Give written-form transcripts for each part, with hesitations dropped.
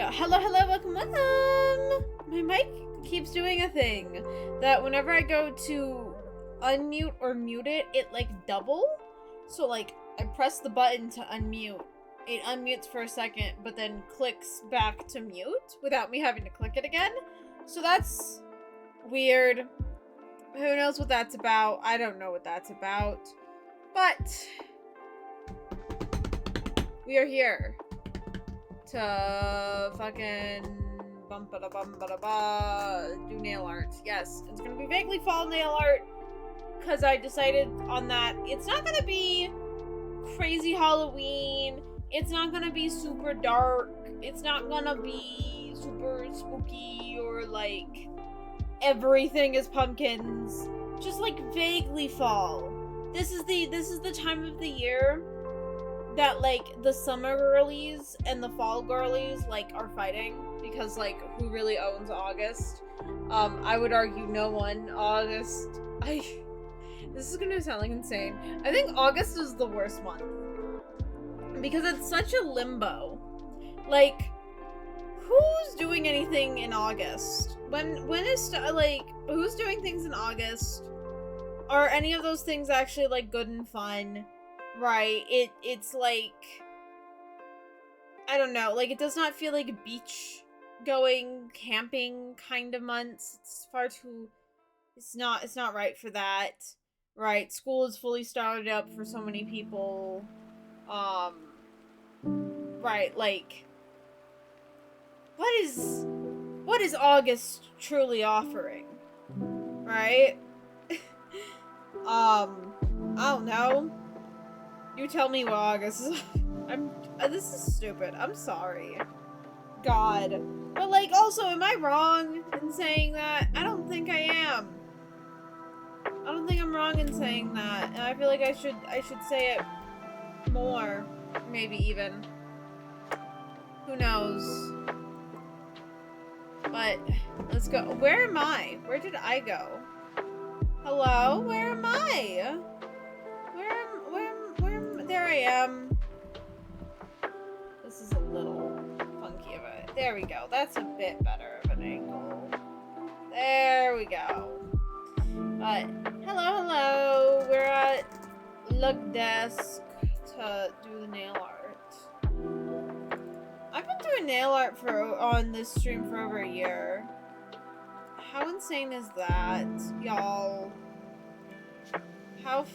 go. Hello, welcome. My mic keeps doing a thing that whenever I go to unmute or mute it, it like double. So like I press the button to unmute, it unmutes for a second, but then clicks back to mute without me having to click it again. So that's weird. Who knows what that's about? I don't know what that's about. But we are here to fucking do nail art. Yes, it's gonna be vaguely fall nail art because I decided on that. It's not gonna be crazy Halloween. It's not gonna be super dark. It's not gonna be super spooky or like everything is pumpkins. Just like vaguely fall. This is the time of the year that like the summer girlies and the fall girlies like are fighting because like who really owns August? I would argue no one. August. This is gonna sound like insane. I think August is the worst month because it's such a limbo. Like, who's doing anything in August? When is like who's doing things in August? Are any of those things actually like good and fun? Right, it's like, I don't know, like it does not feel like beach going, camping kind of months. It's far too, it's not right for that. Right, school is fully started up for so many people. Right, like, what is August truly offering? Right? I don't know. You tell me what August is. This is stupid. I'm sorry. God. But like, also, am I wrong in saying that? I don't think I am. I don't think I'm wrong in saying that. And I feel like I should say it more. Maybe even. Who knows? But, let's go. Where am I? Where did I go? Hello? Where am I? There I am. This is a little funky of it. There we go. That's a bit better of an angle. There we go. But, hello. We're at Look Desk to do the nail art. I've been doing nail art on this stream for over a year. How insane is that, y'all? How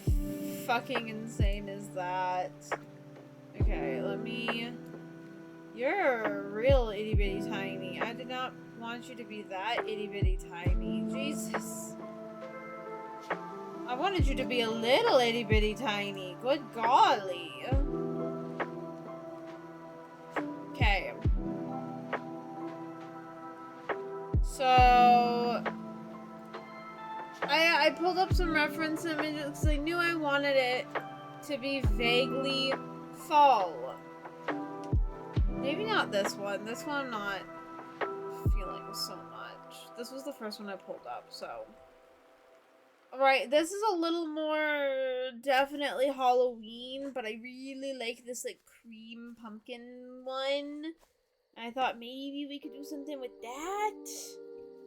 fucking insane is that? Okay, you're real itty bitty tiny. I did not want you to be that itty bitty tiny. Jesus. I wanted you to be a little itty bitty tiny. Good golly. Okay. So I pulled up some reference images because I knew I wanted it to be vaguely fall. Maybe not this one. This one I'm not feeling so much. This was the first one I pulled up, so. Alright, this is a little more definitely Halloween, but I really like this like cream pumpkin one. And I thought maybe we could do something with that.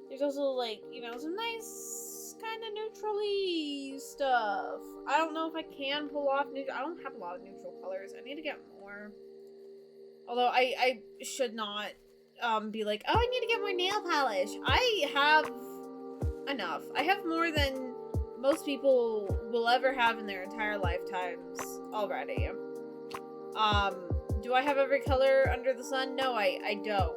There's also like, you know, some nice kind of neutrally stuff. I don't know if I can pull off I don't have a lot of neutral colors. I need to get more. Although I should not be like, oh, I need to get more nail polish. I have enough. I have more than most people will ever have in their entire lifetimes already. Do I have every color under the sun? No, I don't.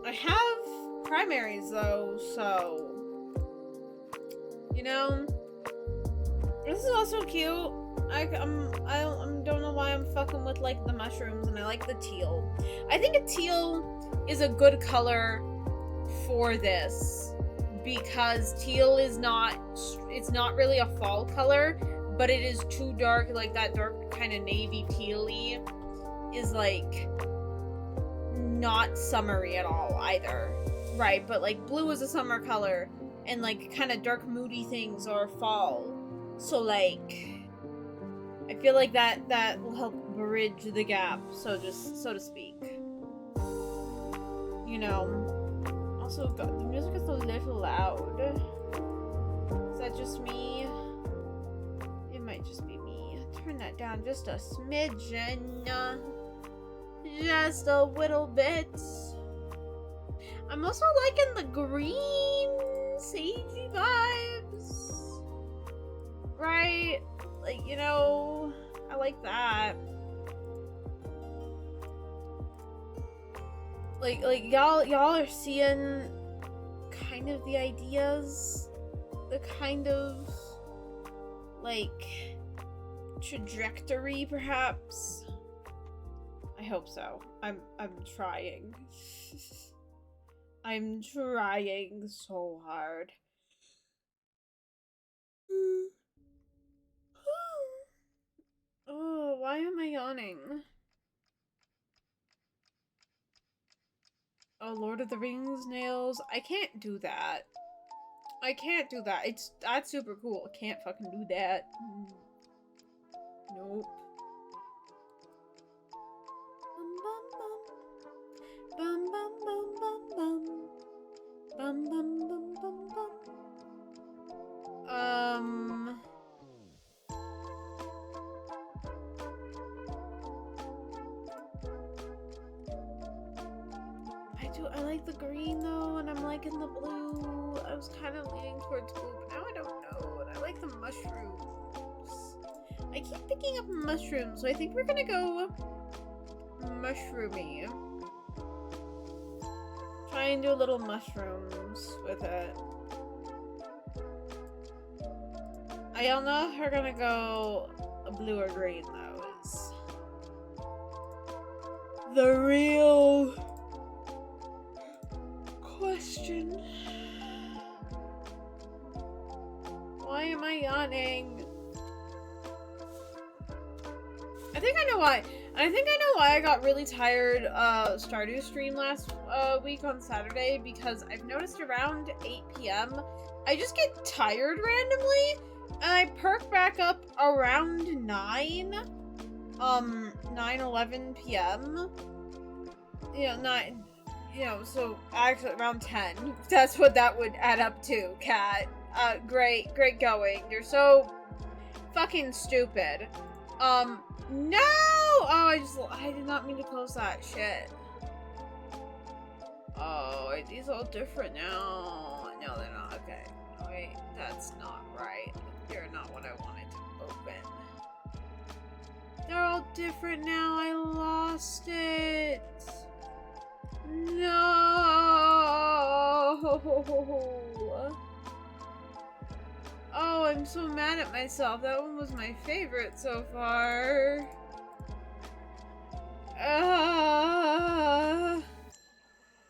I have primaries though, so you know, this is also cute. I don't know why I'm fucking with like the mushrooms, and I like the teal. I think a teal is a good color for this because teal is not, it's not really a fall color, but it is too dark. Like that dark kind of navy teal-y is like not summery at all either, right? But like blue is a summer color, and like kind of dark moody things are fall. So like I feel like that will help bridge the gap, so to speak. You know. Also, God, the music is a little loud. Is that just me? It might just be me. Turn that down just a smidgen. Just a little bit. I'm also liking the green sagey vibes. Right? Like, you know, I like that. Like y'all are seeing kind of the ideas, the kind of like trajectory perhaps. I hope so. I'm trying. I'm trying so hard. Oh, why am I yawning? Oh, Lord of the Rings nails. I can't do that. I can't do that. That's super cool. I can't fucking do that. Nope. Bum bum bum bum bum. Bum bum bum bum bum. I like the green though, and I'm liking the blue. I was kind of leaning towards blue, but now I don't know. And I like the mushrooms. I keep picking up mushrooms, so I think we're gonna go mushroomy. Try and do little mushrooms with it. I don't know if we're gonna go blue or green though. Is the real question. Why am I yawning? I think I know why. I think I know why I got really tired Stardew stream last week on Saturday, because I've noticed around 8 p.m. I just get tired randomly, and I perk back up around 11 p.m. You know, 9, you know, so actually around 10. That's what that would add up to, Cat. Great going. You're so fucking stupid. No! Oh, I did not mean to close that shit. Oh, these all different now. No, they're not. Okay. Wait, that's not right. You're not what I wanted to open. They're all different now. I lost it. No! Oh, I'm so mad at myself. That one was my favorite so far.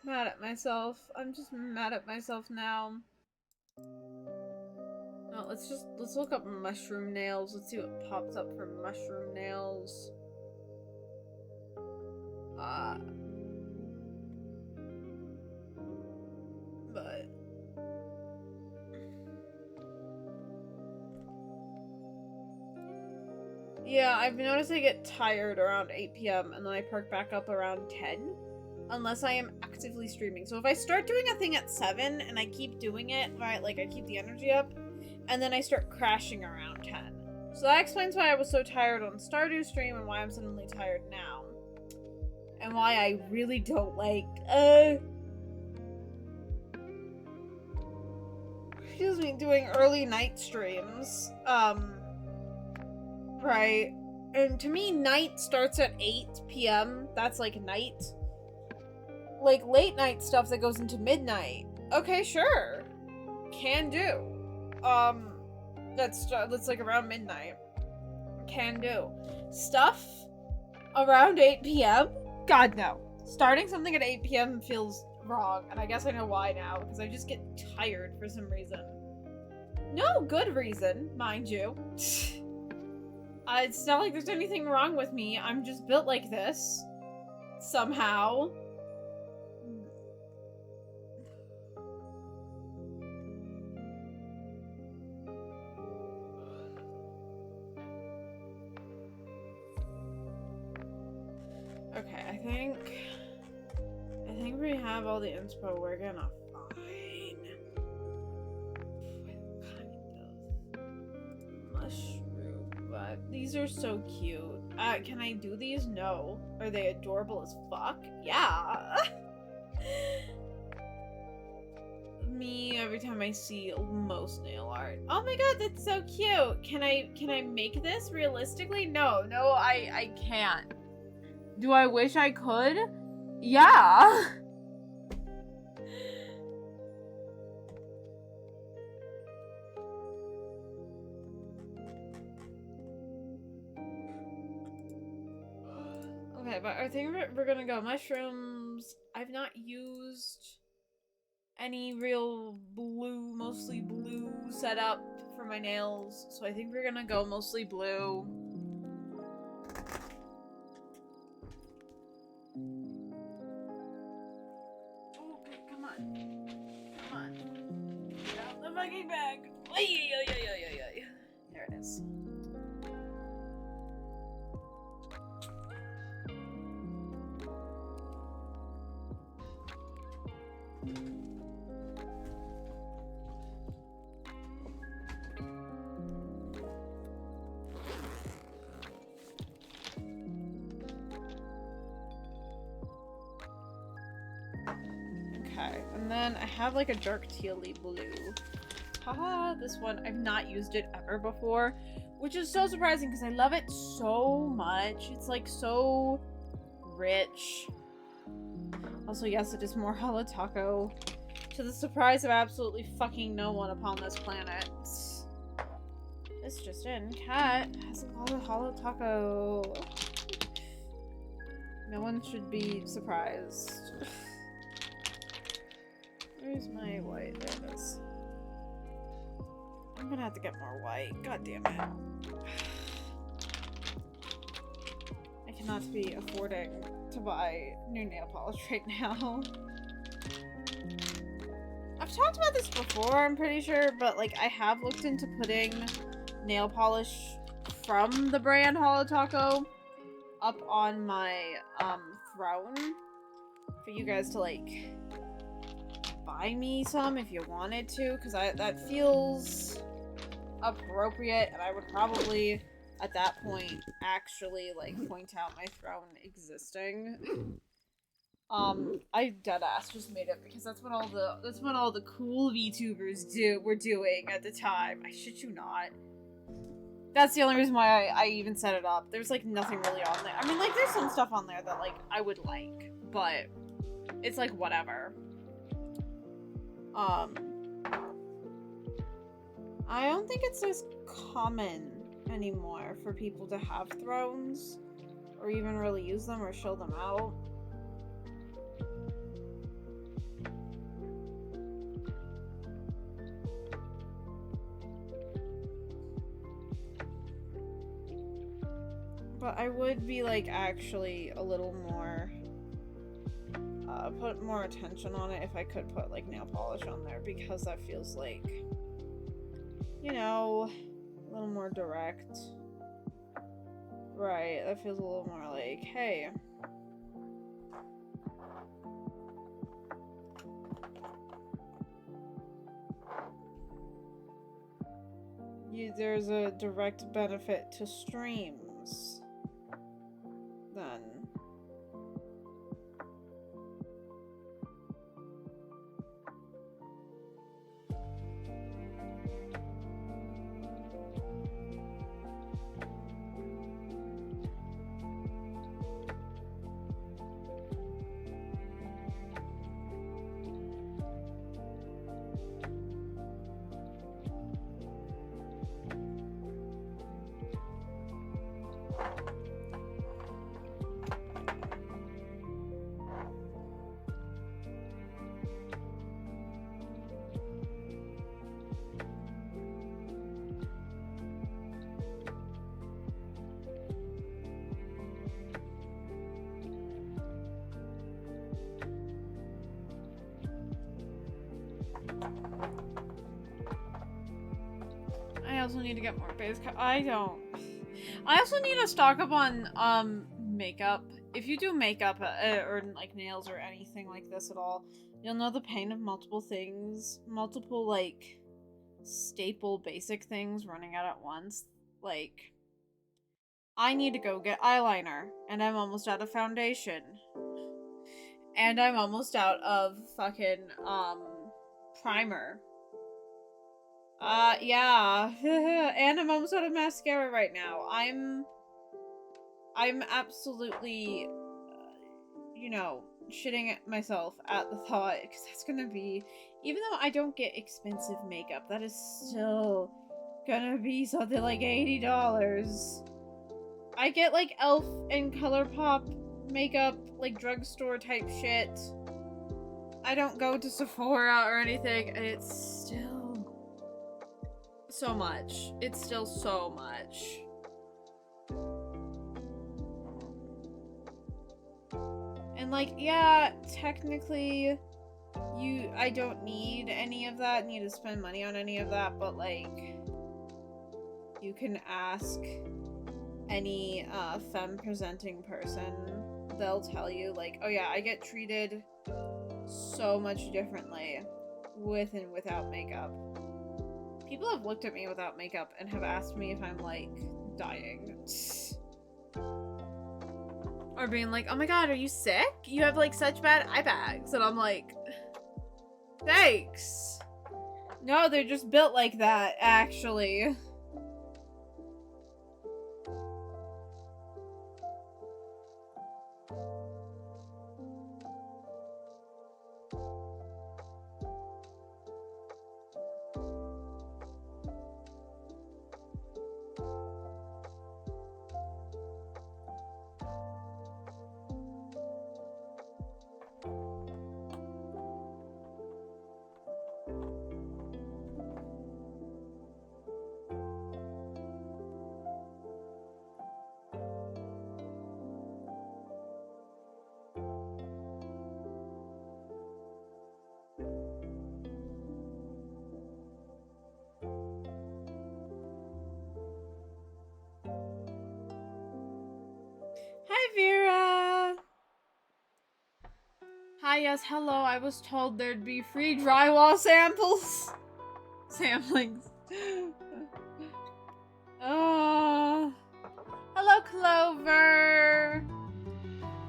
Mad at myself. I'm just mad at myself now. Oh, let's look up mushroom nails. Let's see what pops up for mushroom nails. But yeah, I've noticed I get tired around 8 p.m. and then I perk back up around 10. Unless I am actively streaming. So if I start doing a thing at 7 and I keep doing it, right, like I keep the energy up, and then I start crashing around 10. So that explains why I was so tired on Stardew stream and why I'm suddenly tired now. And why I really don't like, excuse me, doing early night streams. Right. And to me, night starts at 8 p.m. That's like night. Like late night stuff that goes into midnight. Okay, sure. Can do. That's like around midnight. Can do. Stuff around 8 p.m.? God, no. Starting something at 8 p.m. feels wrong, and I guess I know why now, because I just get tired for some reason. No good reason, mind you. It's not like there's anything wrong with me. I'm just built like this. Somehow. we have all the inspo, we're gonna fine. Kind of mushroom, but these are so cute. Can I do these? No. Are they adorable as fuck? Yeah. Me every time I see most nail art. Oh my god, that's so cute. Can I make this realistically? No, I can't. Do I wish I could? Yeah. Okay, but I think we're gonna go mushrooms. I've not used any real blue, mostly blue setup for my nails, so I think we're gonna go mostly blue. Okay, come on. Get out the fucking bag. There it is. Okay, and then I have like a dark tealy blue. Haha, this one, I've not used it ever before, which is so surprising because I love it so much. It's like so rich. Also, yes, it is more Holotaco, to the surprise of absolutely fucking no one upon this planet. It's just in. Cat has a lot of Holotaco. No one should be surprised. Where's my white? There it is. I'm gonna have to get more white. God damn it. I cannot be affording to buy new nail polish right now. I've talked about this before, I'm pretty sure, but like I have looked into putting nail polish from the brand Holotaco up on my throne for you guys to like buy me some if you wanted to, because that feels appropriate, and I would probably at that point actually like point out my throne existing. I deadass just made it because that's what all the cool VTubers were doing at the time. I shit you not. That's the only reason why I even set it up. There's like nothing really on there. I mean, like there's some stuff on there that like I would like, but it's like whatever. I don't think it's as common anymore for people to have thrones or even really use them or show them out. But I would be like actually a little more put more attention on it if I could put like nail polish on there, because that feels like, you know, a little more direct. Right, that feels a little more like, hey, there's a direct benefit to streams then. I also need to get more base I also need to stock up on makeup if you do makeup or like nails or anything like this at all, you'll know the pain of multiple things, multiple like staple basic things running out at once. Like, I need to go get eyeliner, and I'm almost out of foundation. And I'm almost out of fucking, primer. Yeah. And I'm almost out of mascara right now. I'm absolutely, you know, shitting at myself at the thought, because that's gonna be, even though I don't get expensive makeup, that is still gonna be something like $80. I get like e.l.f. and ColourPop makeup, like drugstore type shit. I don't go to Sephora or anything, and it's still so much. It's still so much. And like, yeah, technically I don't need any of that, need to spend money on any of that, but like, you can ask any femme presenting person, they'll tell you like, oh yeah, I get treated so much differently with and without makeup. People have looked at me without makeup and have asked me if I'm like dying. Or being like, oh my god, are you sick? You have like such bad eye bags. And I'm like, thanks. No, they're just built like that, actually. Hi, Vera! Hi, yes, hello. I was told there'd be free drywall samples. Samplings. Hello, Clover!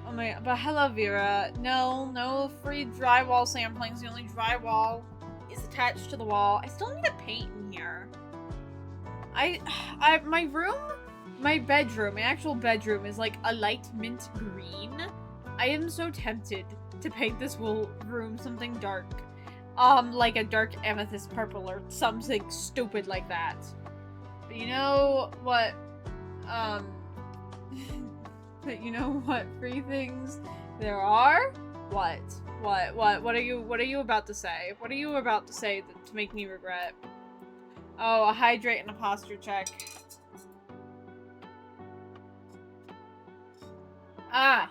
Oh my, but hello, Vera. No free drywall samplings. The only drywall is attached to the wall. I still need to paint in here. My room, my bedroom, my actual bedroom is like a light mint green. I am so tempted to paint this room something dark. Like a dark amethyst purple or something stupid like that. But you know what, but you know what free things there are? What are you about to say? What are you about to say to make me regret? Oh, a hydrate and a posture check. Ah!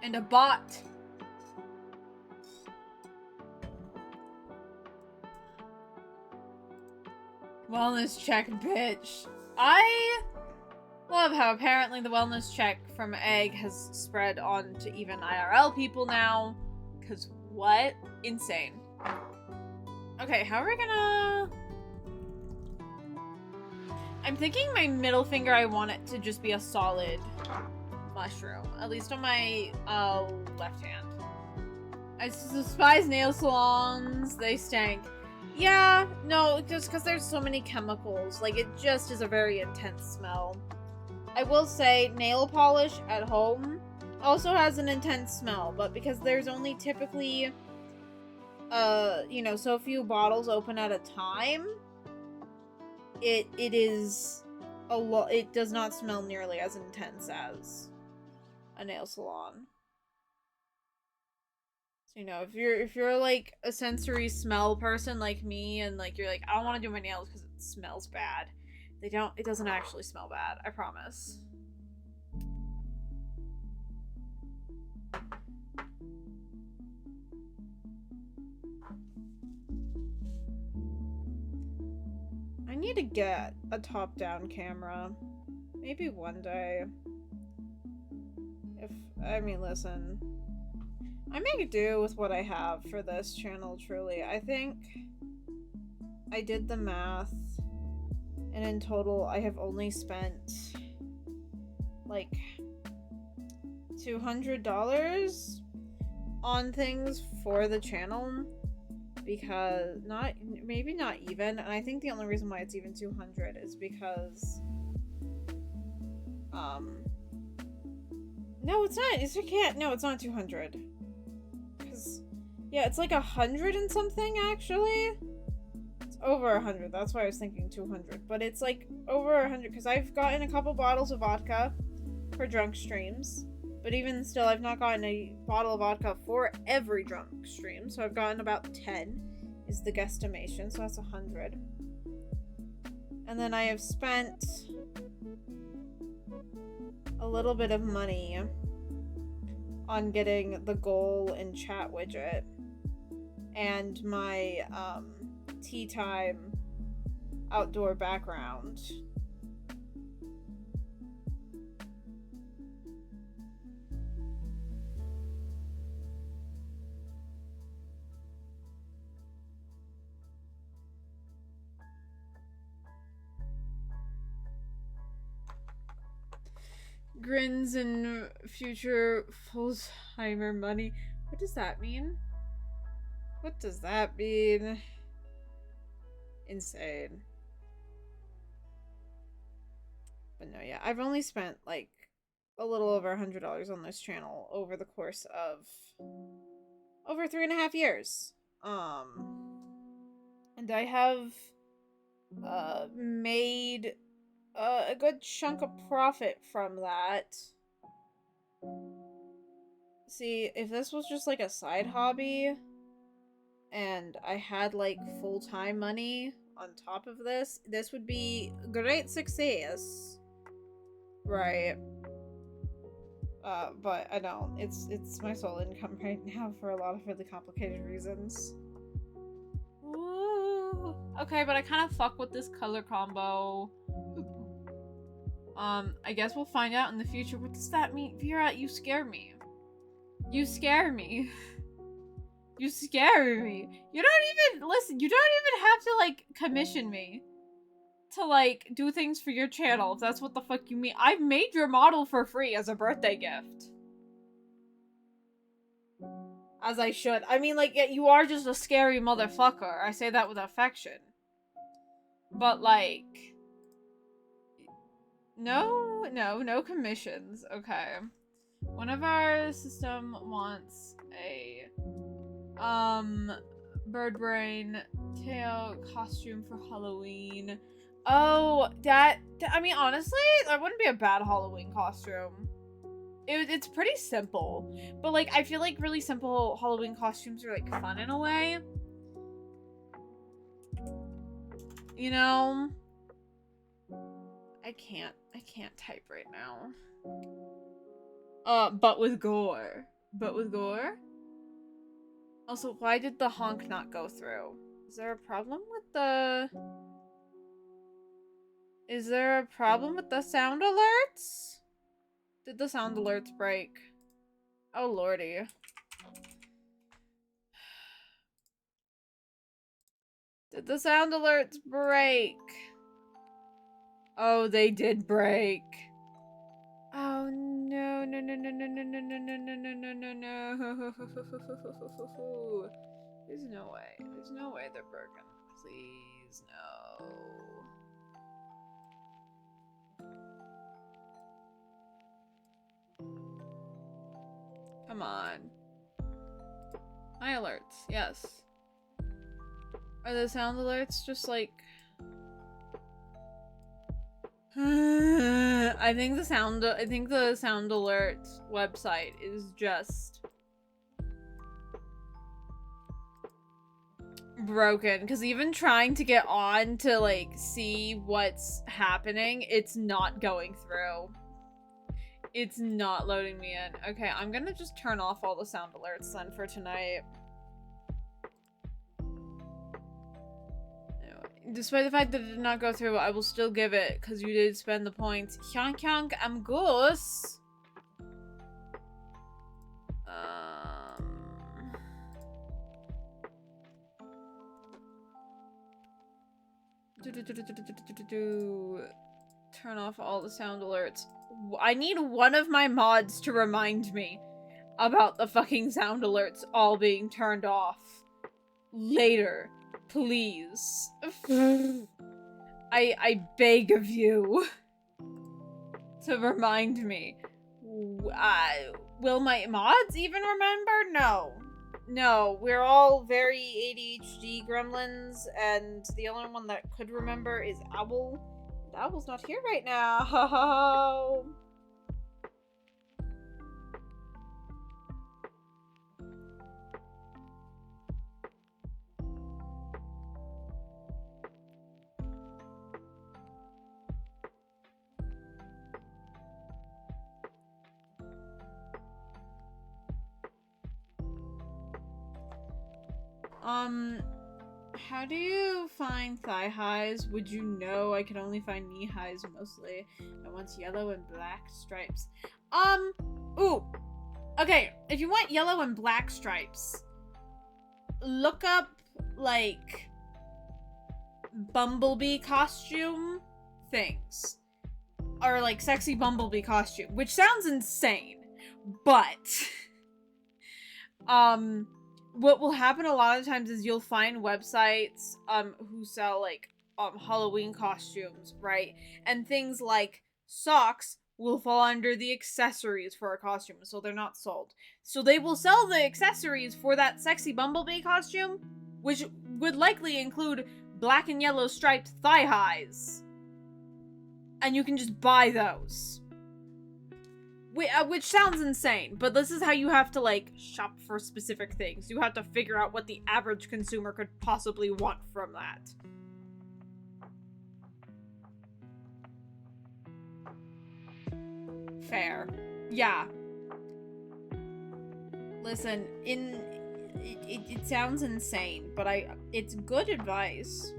And a bot. Wellness check, bitch. I love how apparently the wellness check from Egg has spread on to even IRL people now. Cause what? Insane. Okay, how are we gonna... I'm thinking my middle finger, I want it to just be a solid mushroom. At least on my left hand. I despise nail salons. They stank. Yeah, no, just because there's so many chemicals. Like, it just is a very intense smell. I will say, nail polish at home also has an intense smell, but because there's only typically, you know, so few bottles open at a time, it is a lot. It does not smell nearly as intense as a nail salon. So, you know, if you're like a sensory smell person like me, and like you're like, I don't want to do my nails because it smells bad. It doesn't actually smell bad, I promise. I need to get a top-down camera. Maybe one day. I mean, listen. I make do with what I have for this channel, truly. I think I did the math, and in total, I have only spent, like, $200 on things for the channel, because maybe not even, and I think the only reason why it's even 200 is because no, it's not. No, it's not 200. Cause yeah, it's like 100 and something actually. It's over 100. That's why I was thinking 200, but it's like over 100 because I've gotten a couple bottles of vodka for drunk streams. But even still, I've not gotten a bottle of vodka for every drunk stream. So I've gotten about 10 is the guesstimation. So that's 100. And then I have spent a little bit of money on getting the goal and chat widget and my tea time outdoor background. Grins and future Fullheimer money. What does that mean? What does that mean? Insane. But no, yeah, I've only spent like a little over $100 on this channel over the course of over 3.5 years. And I have made a good chunk of profit from that. See, if this was just like a side hobby and I had like full-time money on top of this, this would be great success. Right. But I don't. It's my sole income right now for a lot of really complicated reasons. Ooh. Okay, but I kind of fuck with this color combo. I guess we'll find out in the future. What does that mean? Vera, you scare me. You scare me. You scare me. You don't even, listen, you don't even have to, like, commission me to, like, do things for your channel, if that's what the fuck you mean. I've made your model for free as a birthday gift. As I should. I mean, like, you are just a scary motherfucker. I say that with affection. But, like... No commissions. Okay. One of our system wants a bird brain tail costume for Halloween. Oh, I mean, honestly, that wouldn't be a bad Halloween costume. It's pretty simple, but like I feel like really simple Halloween costumes are like fun in a way. You know? I can't type right now. But with gore. Also, why did the honk not go through? Is there a problem with the... Is there a problem with the sound alerts? Did the sound alerts break? Oh lordy. Did the sound alerts break? Oh, they did break. Oh no. There's no way they're broken. Please, no. Come on. My alerts, yes. Are the sound alerts just like... I think the sound alert website is just broken, because even trying to get on to like see what's happening, it's not going through. It's not loading me in. Okay, I'm gonna just turn off all the sound alerts then for tonight. Despite the fact that it did not go through, I will still give it, because you did spend the points. Hyunk, I'm goose. Turn off all the sound alerts. I need one of my mods to remind me about the fucking sound alerts all being turned off. Later. Please. I beg of you to remind me. Will my mods even remember? No. No, we're all very ADHD gremlins, and the only one that could remember is Owl. And Owl's not here right now. How do you find thigh highs? Would you know I can only find knee highs mostly. I want yellow and black stripes. Ooh. Okay, if you want yellow and black stripes, look up, like, Bumblebee costume things. Or, like, sexy Bumblebee costume, which sounds insane, but, what will happen a lot of times is you'll find websites, who sell, like, Halloween costumes, right? And things like socks will fall under the accessories for a costume, so they're not sold. So they will sell the accessories for that sexy Bumblebee costume, which would likely include black and yellow striped thigh highs. And you can just buy those. Which sounds insane, but this is how you have to, like, shop for specific things. You have to figure out what the average consumer could possibly want from that. Fair. Yeah. Listen, it sounds insane, but it's good advice.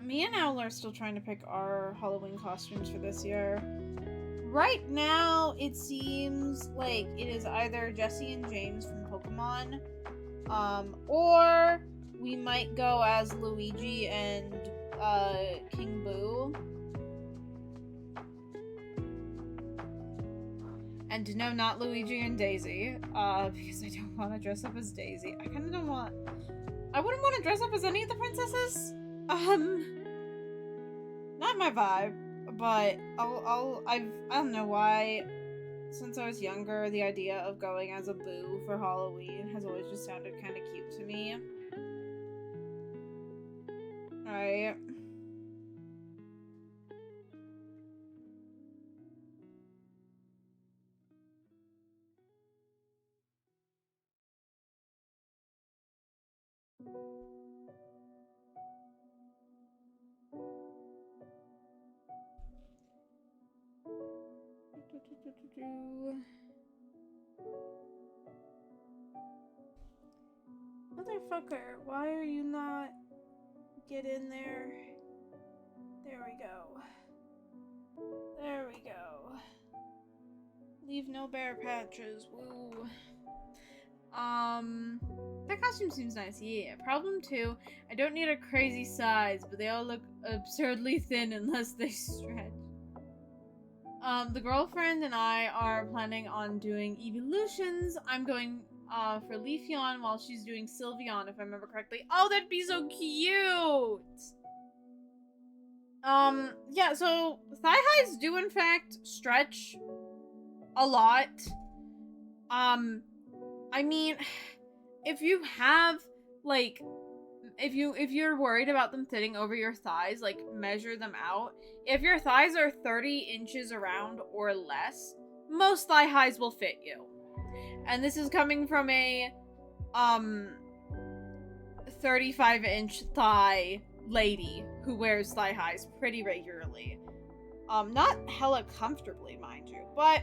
Me and Owl are still trying to pick our Halloween costumes for this year. Right now, it seems like it is either Jessie and James from Pokemon, or we might go as Luigi and King Boo. And no, not Luigi and Daisy, because I don't want to dress up as Daisy. I kind of don't want... I wouldn't want to dress up as any of the princesses. Not my vibe, but I don't know why, since I was younger, the idea of going as a Boo for Halloween has always just sounded kind of cute to me. Right. Motherfucker, why are you not... Get in there. There we go. There we go. Leave no bare patches. Woo. That costume seems nice. Yeah. Problem 2. I don't need a crazy size, but they all look absurdly thin unless they stretch. The girlfriend and I are planning on doing evolutions. I'm going for Leafeon while she's doing Sylveon, if I remember correctly. Oh, that'd be so cute! Yeah, so thigh highs do in fact stretch a lot. I mean, if you have, like, if you're worried about them fitting over your thighs, like, measure them out. If your thighs are 30 inches around or less, most thigh highs will fit you. And this is coming from a 35-inch thigh lady who wears thigh highs pretty regularly. Not hella comfortably, mind you, but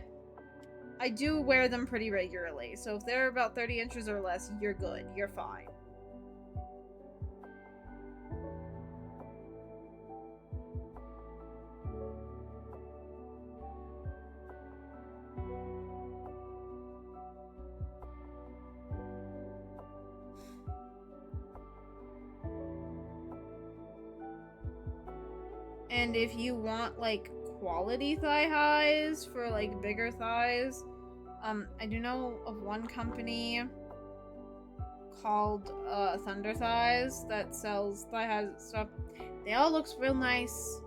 I do wear them pretty regularly. So if they're about 30 inches or less, you're good. You're fine. And if you want, like, quality thigh highs for, like, bigger thighs, I do know of one company called Thunder Thighs that sells thigh highs and stuff. They all looks real nice.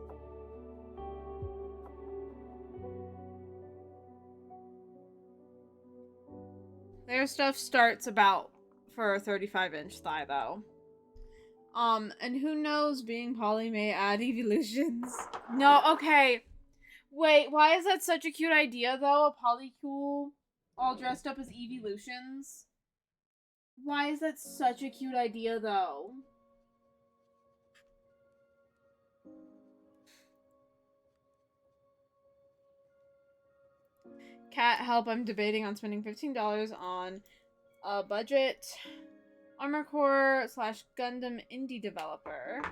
Their stuff starts about for a 35-inch thigh, though. And who knows, being poly may add evolutions. No, okay. Wait, why is that such a cute idea, though? A polycule all dressed up as evolutions? Why is that such a cute idea, though? Cat, help, I'm debating on spending $15 on a budget Armor Core / Gundam indie developer.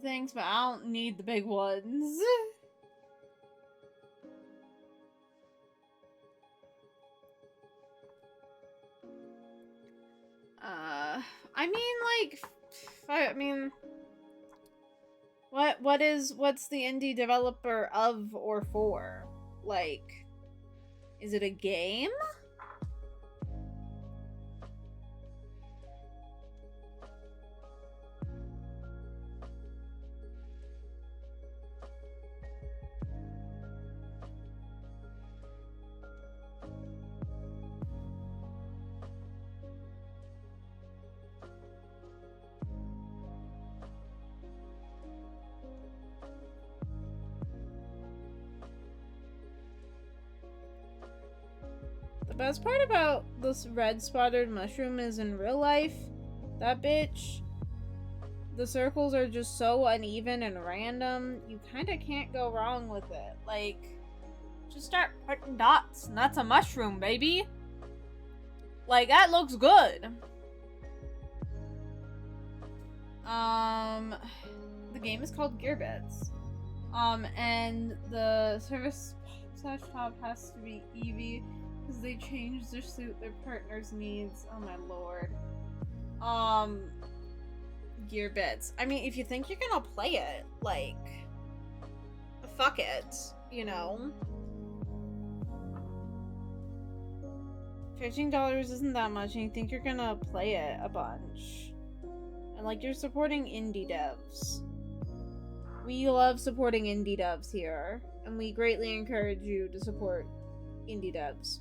Thanks, but I don't need the big ones. What's the indie developer of or for? Like, is it a game? The best part about this red spotted mushroom is in real life, that bitch, the circles are just so uneven and random, you kinda can't go wrong with it. Like, just start putting dots, and that's a mushroom, baby. Like, that looks good. The game is called Gearbits. And the service / top has to be Eevee, because they changed their suit their partner's needs. Oh my lord. Gearbits. I mean, if you think you're gonna play it, like, fuck it, you know? $15 isn't that much, and you think you're gonna play it a bunch. And, like, you're supporting indie devs. We love supporting indie devs here, and we greatly encourage you to support indie devs.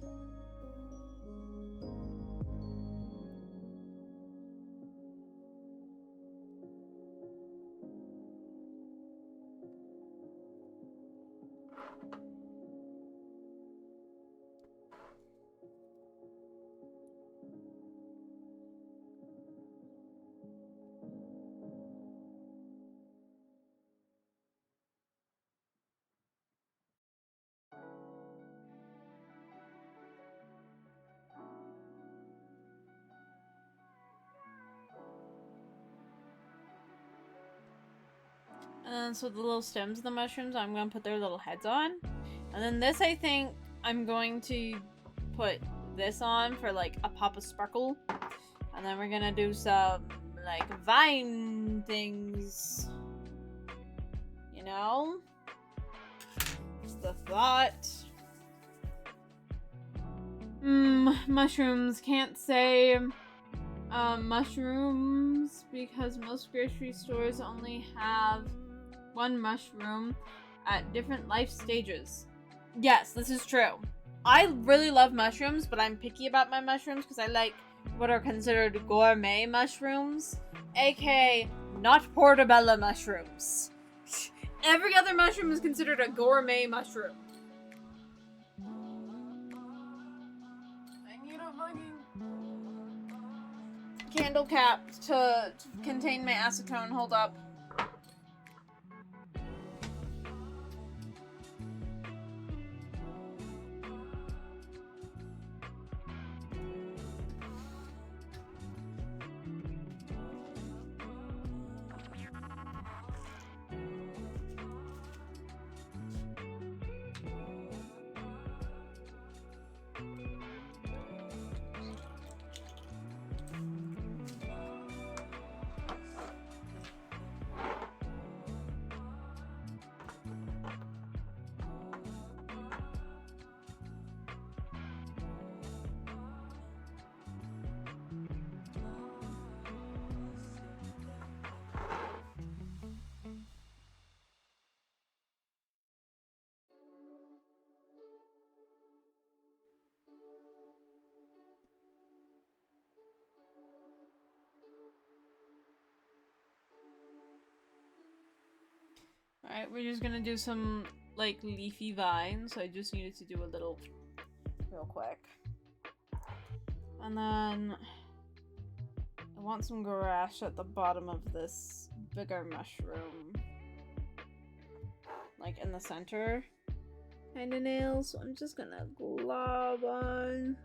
And then, so the little stems of the mushrooms, I'm going to put their little heads on. And then this, I think, I'm going to put this on for, like, a pop of sparkle. And then we're going to do some, like, vine things. You know? Just the thought. mushrooms. Can't say mushrooms because most grocery stores only have one mushroom at different life stages. Yes, this is true. I really love mushrooms, but I'm picky about my mushrooms because I like what are considered gourmet mushrooms, aka not portobello mushrooms. Every other mushroom is considered a gourmet mushroom. I need a fucking candle cap to contain my acetone. Hold up. Alright, we're just gonna do some, like, leafy vines. I just needed to do a little real quick. And then I want some grass at the bottom of this bigger mushroom. Like, in the center. Kinda nails, so I'm just gonna glob on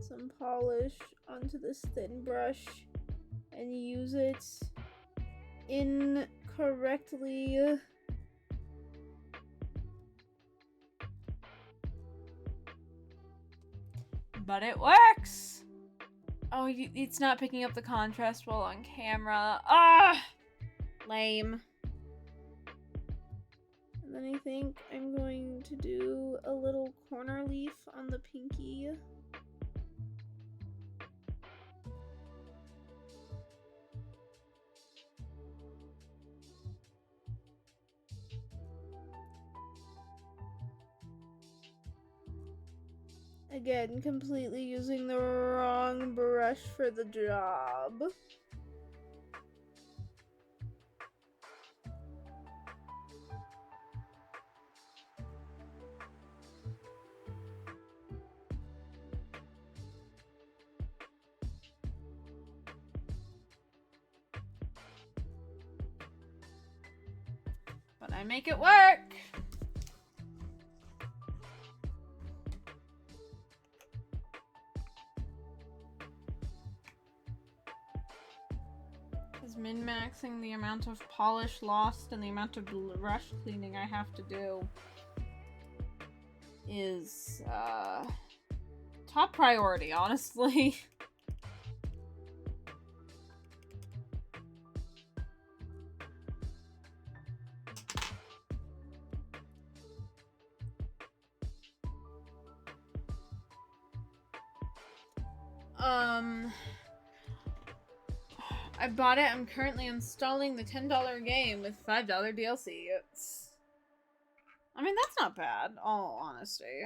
some polish onto this thin brush and use it incorrectly. But it works! Oh, it's not picking up the contrast well on camera. Ah! Lame. And then I think I'm going to do a little corner leaf on the pinky. Again, completely using the wrong brush for the job. But I make it work! Min-maxing the amount of polish lost and the amount of brush cleaning I have to do is top priority, honestly. I bought it. I'm currently installing the $10 game with $5 DLC. I mean, that's not bad, all honesty.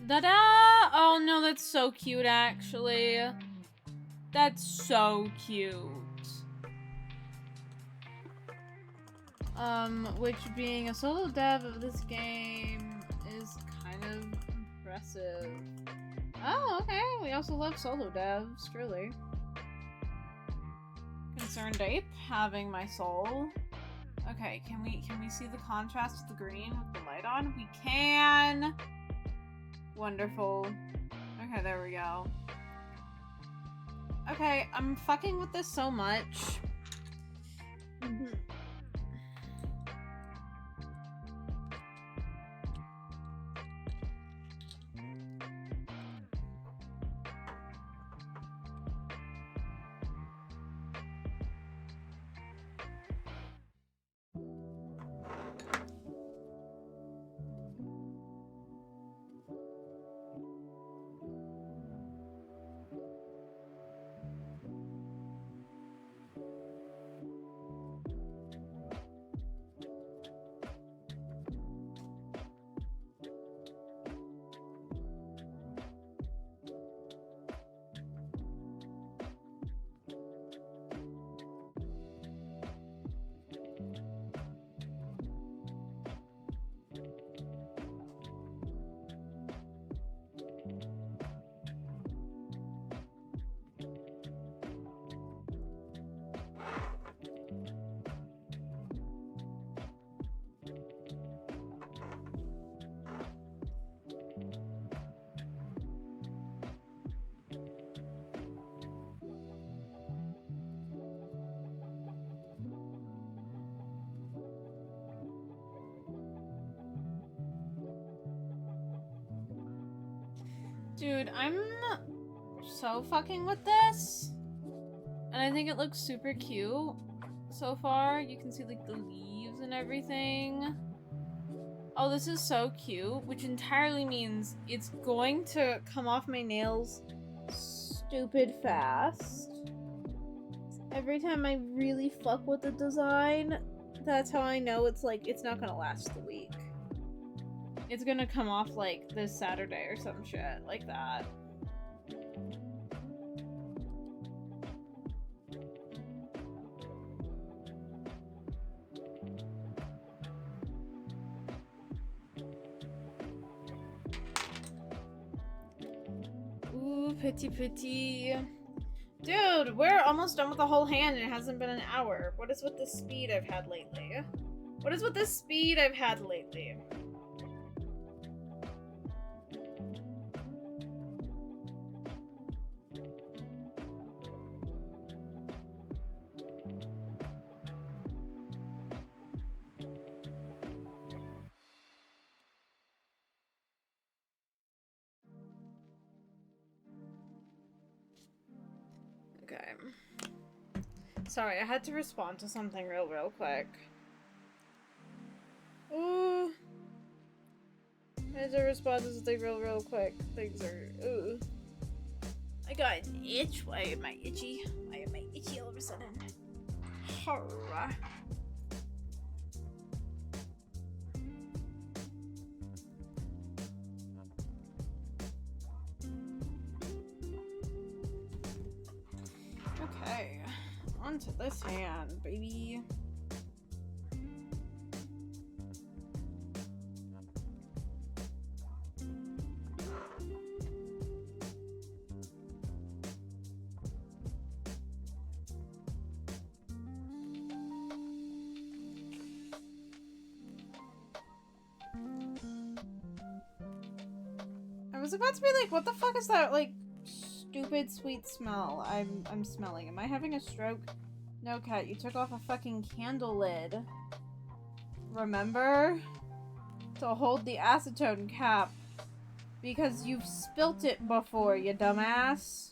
Da-da! Oh no, that's so cute actually. That's so cute. Which being a solo dev of this game is kind of impressive. Oh, okay. We also love solo devs, truly. Concerned Ape having my soul. Okay, can we see the contrast of the green with the light on? We can. Wonderful. Okay, there we go. Okay, I'm fucking with this so much. Dude, I'm so fucking with this. And I think it looks super cute so far. You can see like the leaves and everything. Oh, this is so cute, which entirely means it's going to come off my nails stupid fast. Every time I really fuck with the design, that's how I know it's like, it's not gonna last the week. It's gonna come off like this Saturday or some shit like that. Ooh, pretty. Dude, we're almost done with the whole hand and it hasn't been an hour. What is with the speed I've had lately? What is with the speed I've had lately? Okay. Sorry, I had to respond to something real quick. Ooh. I had to respond to something real quick. Things are, ooh. I got an itch. Why am I itchy? Why am I itchy all of a sudden? Horror. Okay. Onto this hand, baby. I was about to be like, what the fuck is that, like, stupid sweet smell I'm smelling? Am I having a stroke? No, Cat, you took off a fucking candle lid. Remember? To hold the acetone cap. Because you've spilt it before, you dumbass.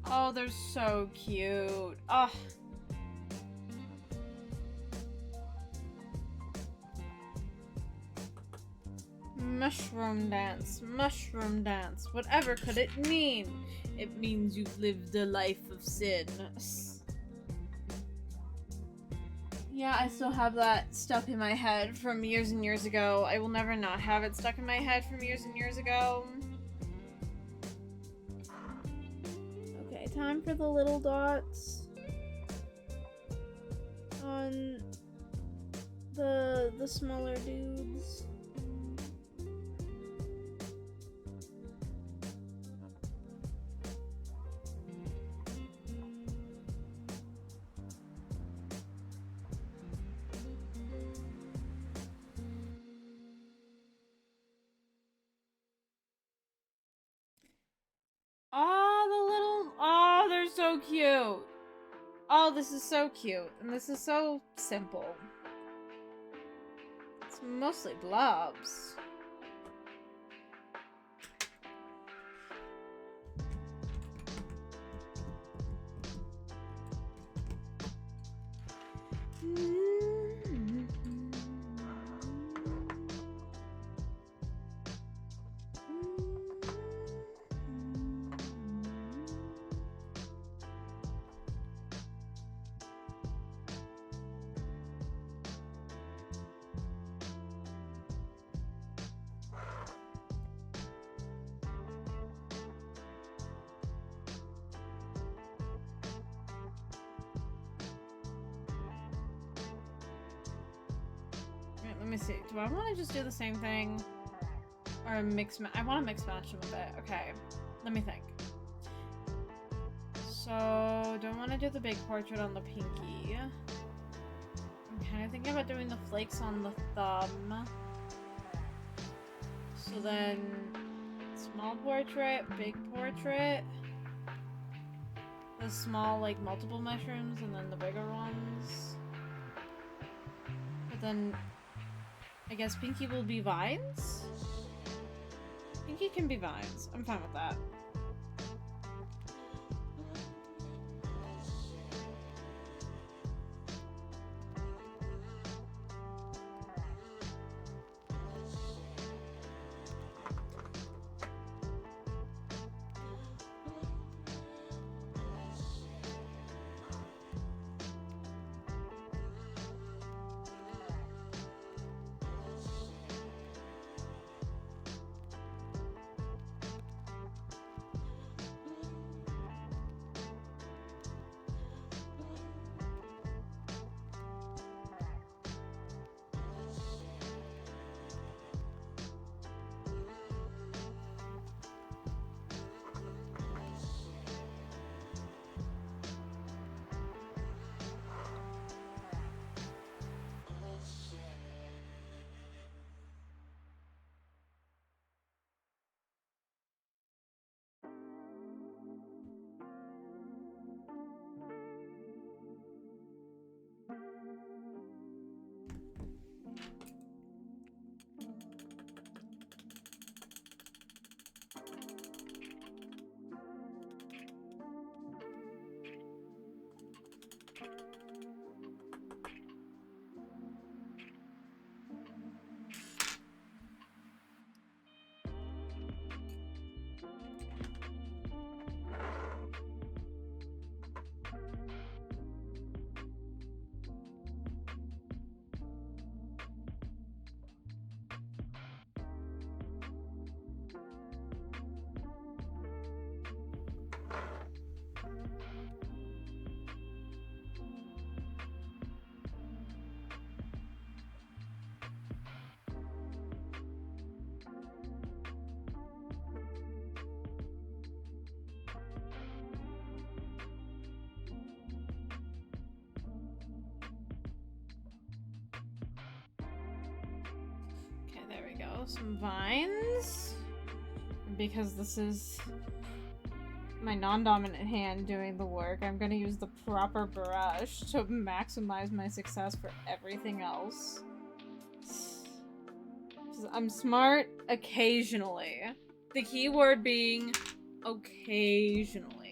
Oh, they're so cute. Oh, mushroom dance, mushroom dance. Whatever could it mean? It means you've lived a life of sin. Yeah, I still have that stuck in my head from years and years ago. I will never not have it stuck in my head from years and years ago. Okay, time for the little dots on the smaller dudes. Oh, they're so cute. Oh, this is so cute. And this is so simple. It's mostly blobs. Let me see. Do I want to just do the same thing? Or mix I want to mix match them a bit. Okay. Let me think. So, do I want to do the big portrait on the pinky? I'm kind of thinking about doing the flakes on the thumb. So then, small portrait, big portrait. The small, like, multiple mushrooms, and then the bigger ones. But then, I guess Pinky will be vines? Pinky can be vines. I'm fine with that. There we go. Some vines. Because this is my non-dominant hand doing the work, I'm gonna use the proper brush to maximize my success for everything else. I'm smart occasionally. The key word being occasionally.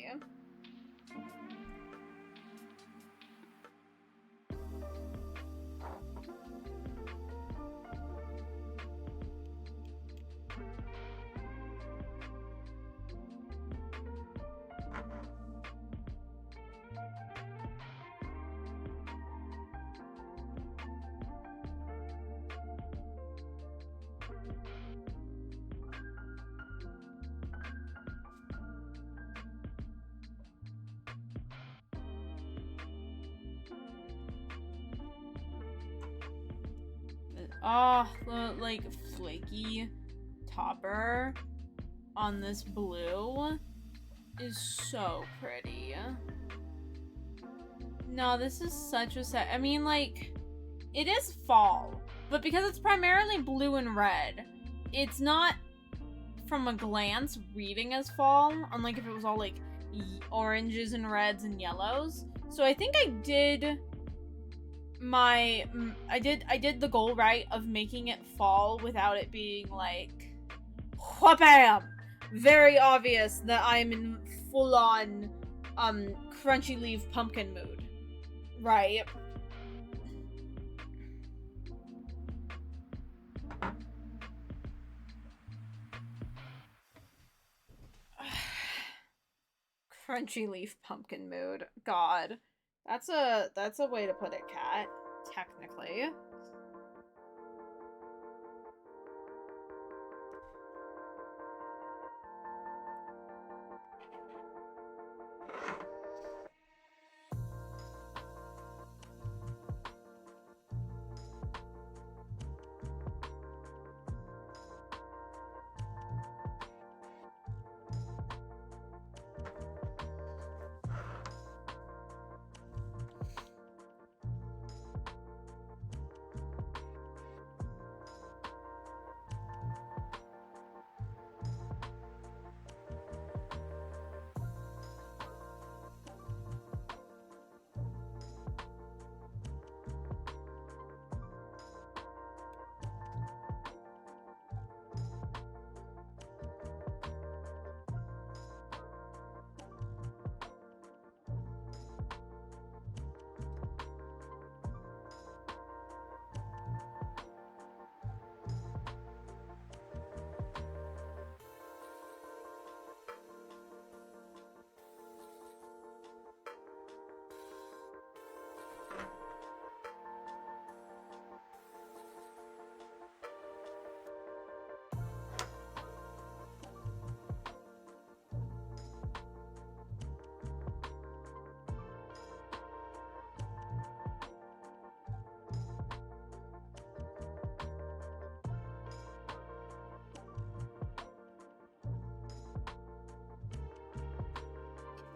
Oh, the, like, flaky topper on this blue is so pretty. No, this is such a set. I mean, like, it is fall, but because it's primarily blue and red, it's not from a glance reading as fall, unlike if it was all like oranges and reds and yellows. So I think I did I did the goal right of making it fall without it being like wha-bam! Very obvious that I'm in full on crunchy leaf pumpkin mood. Right. Crunchy leaf pumpkin mood. God. That's a way to put it, Cat. Technically.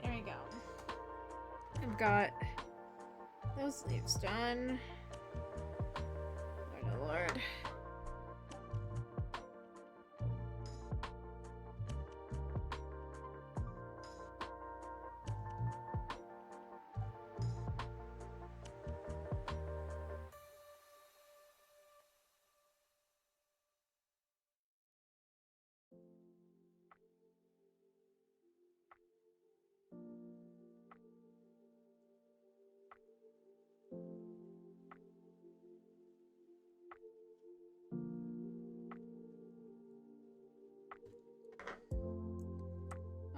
There we go. I've got those leaves done. Lord, oh Lord.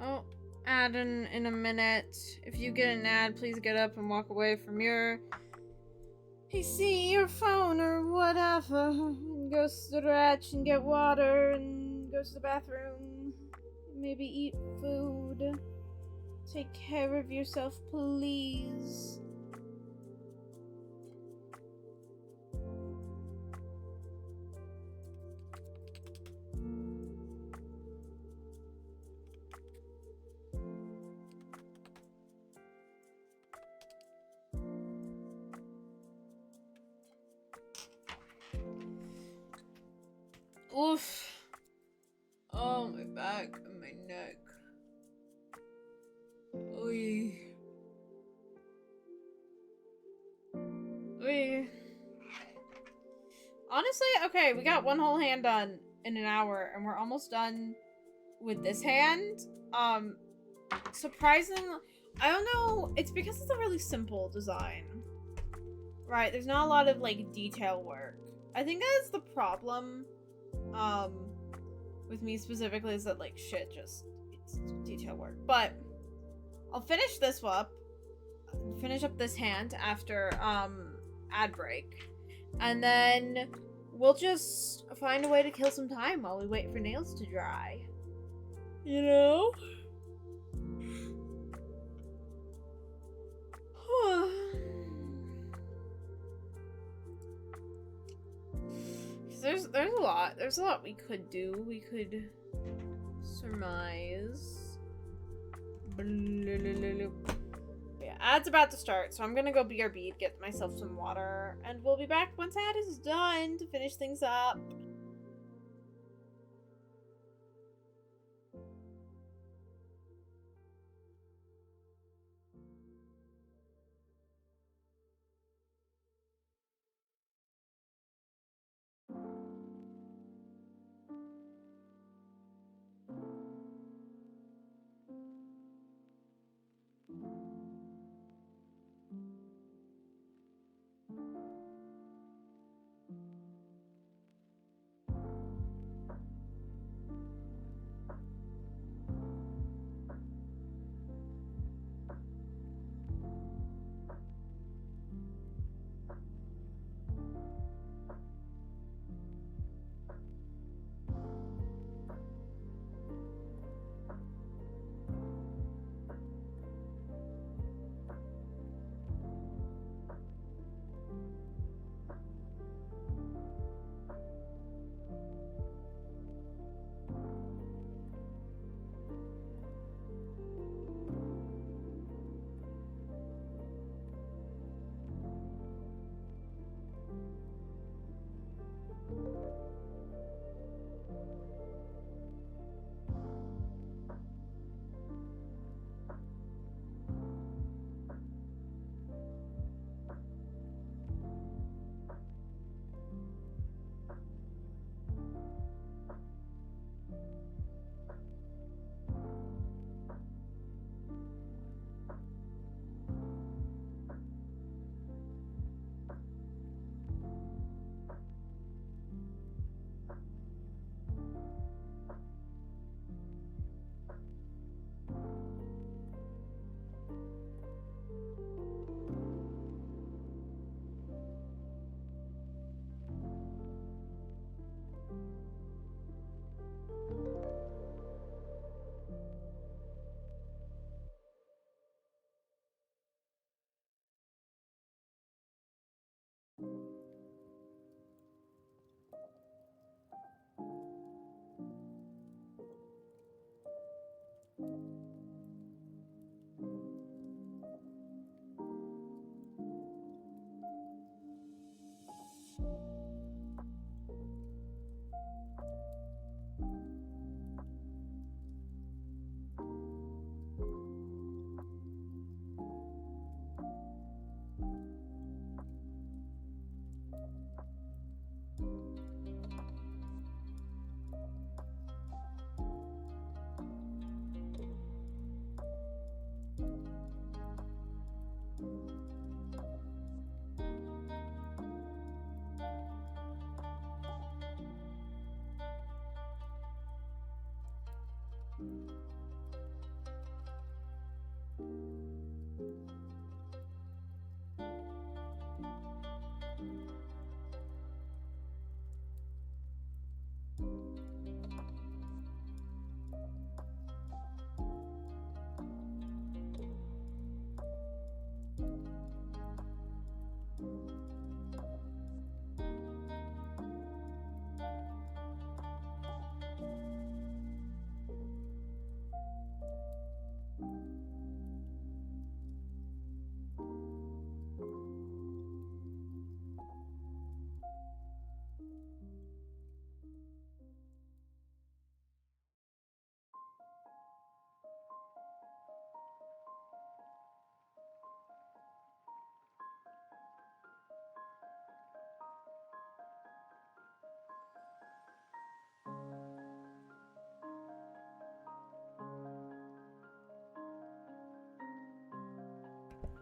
Oh, ad in a minute. If you get an ad, please get up and walk away from your PC or phone or whatever. And go stretch and get water and go to the bathroom. Maybe eat food. Take care of yourself, please. Oof. Oh, my back and my neck. Oy. Oy. Honestly, okay, we got one whole hand done in an hour, and we're almost done with this hand. Surprisingly, I don't know, it's because it's a really simple design. Right, there's not a lot of, like, detail work. I think that's the problem, with me specifically, is that, like, shit, just, it's detail work. But, I'll finish this up, finish up this hand after, ad break. And then we'll just find a way to kill some time while we wait for nails to dry. You know? There's a lot. There's a lot we could do. We could surmise. Yeah, ad's about to start, so I'm gonna go BRB to get myself some water, and we'll be back once ad is done to finish things up.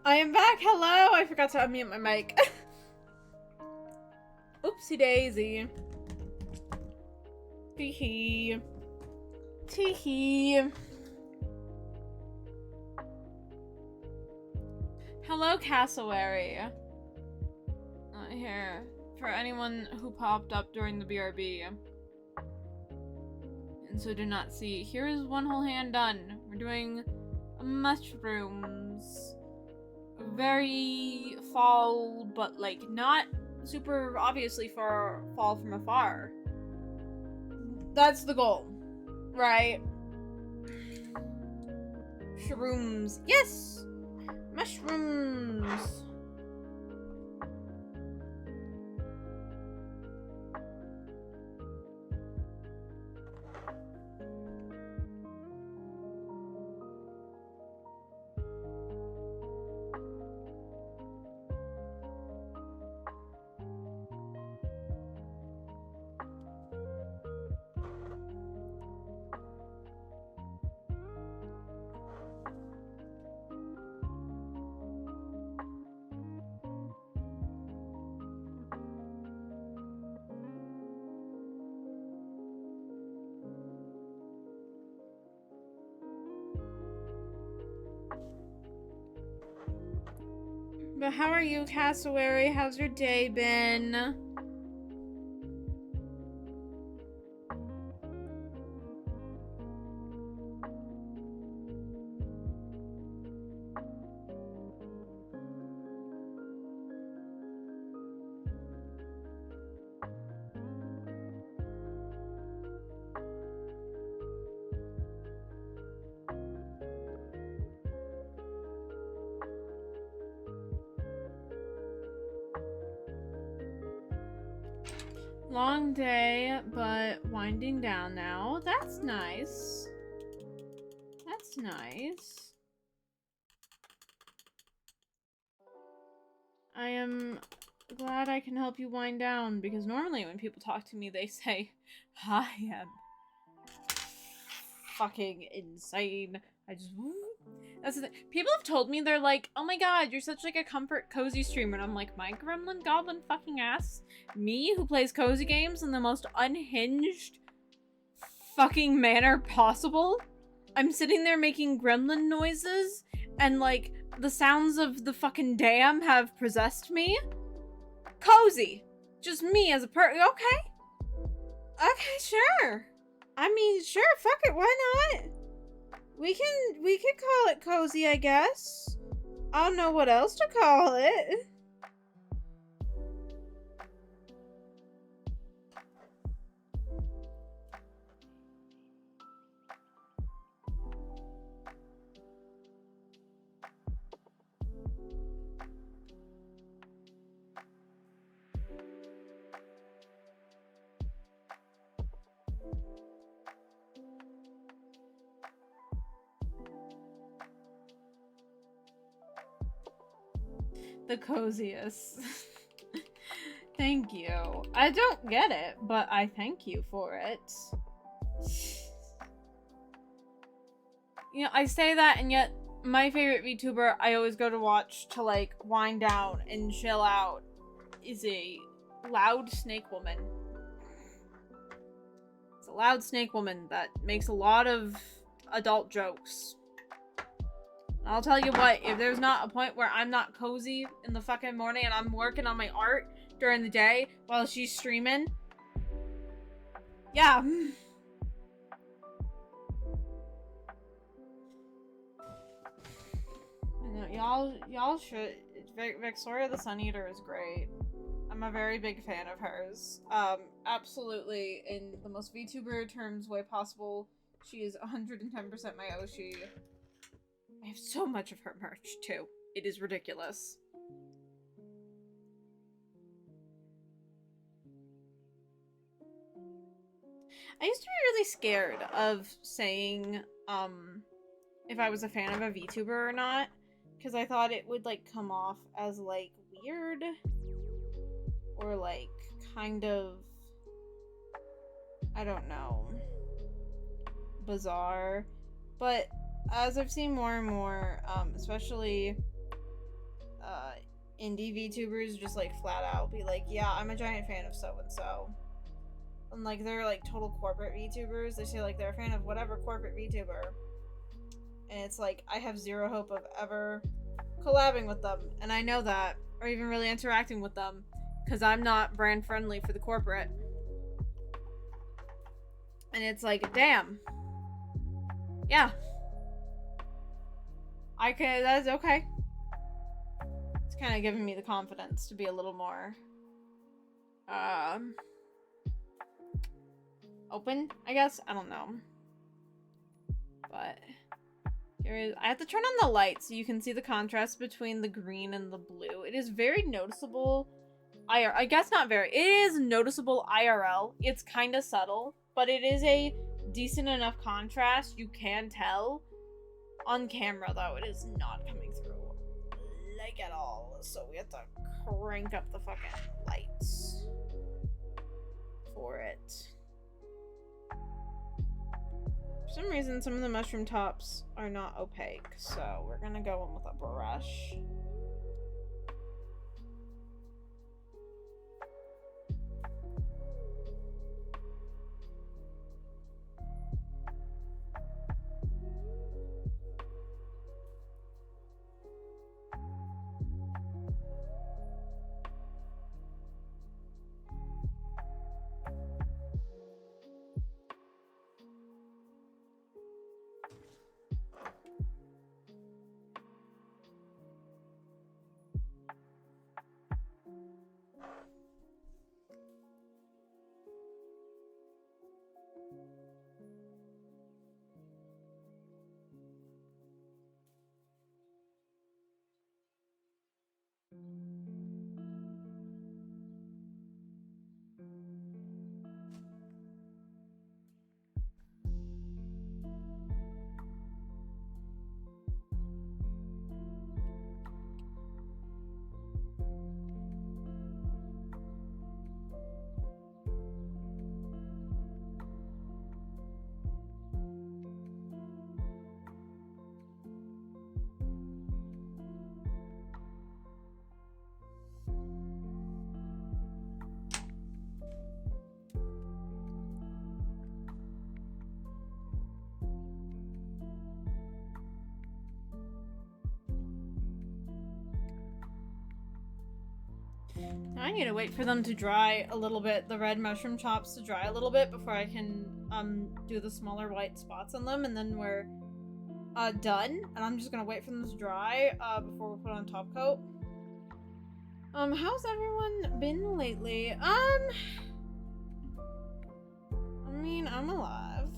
I am back. Hello. I forgot to unmute my mic. Oopsie daisy. Tee-hee. Tee-hee. Hello, Cassowary. Here. For anyone who popped up during the BRB. And so did not see. Here is one whole hand done. We're doing mushrooms. Very fall, but like not super obviously fall from afar. That's the goal, right? Shrooms. Yes! Mushrooms. But how are you, Cassowary? How's your day been? Long day, but winding down now. That's nice. That's nice. I am glad I can help you wind down, because normally when people talk to me, they say, I am fucking insane. I just... That's the thing. People have told me, they're like, oh my god, you're such like a comfort cozy streamer. And I'm like, my gremlin goblin fucking ass? Me, who plays cozy games in the most unhinged fucking manner possible? I'm sitting there making gremlin noises, and like, the sounds of the fucking dam have possessed me? Cozy. Just me as a okay. Okay, sure. I mean, sure, fuck it, why not? We could call it cozy, I guess. I don't know what else to call it. The coziest. Thank you. I don't get it, but I thank you for it. You know, I say that, and yet my favorite VTuber I always go to watch to like wind down and chill out is a loud snake woman. It's a loud snake woman that makes a lot of adult jokes. I'll tell you what, if there's not a point where I'm not cozy in the fucking morning and I'm working on my art during the day while she's streaming, yeah. Y'all should. Victoria the Sun Eater is great. I'm a very big fan of hers. Absolutely, in the most VTuber terms way possible. She is 110% my Oshi. I have so much of her merch, too. It is ridiculous. I used to be really scared of saying, if I was a fan of a VTuber or not, because I thought it would, like, come off as, like, weird, or, like, kind of, I don't know, bizarre, but as I've seen more and more, especially indie VTubers just like flat out be like, yeah, I'm a giant fan of so-and-so. And like they're like total corporate VTubers. They say like they're a fan of whatever corporate VTuber. And it's like, I have zero hope of ever collabing with them. And I know that, or even really interacting with them, because I'm not brand friendly for the corporate. And it's like, damn. Yeah. That's okay. It's kind of giving me the confidence to be a little more open, I guess? I don't know. But here is, I have to turn on the light so you can see the contrast between the green and the blue. It is very noticeable. I guess not very. It is noticeable IRL. It's kind of subtle, but it is a decent enough contrast. You can tell. On camera, though, it is not coming through like at all. So we have to crank up the fucking lights for it. For some reason, some of the mushroom tops are not opaque, so we're gonna go in with a brush. I need to wait for them to dry a little bit, the red mushroom chops to dry a little bit before I can do the smaller white spots on them, and then we're done. And I'm just gonna wait for them to dry before we put on top coat. How's everyone been lately? I mean, I'm alive.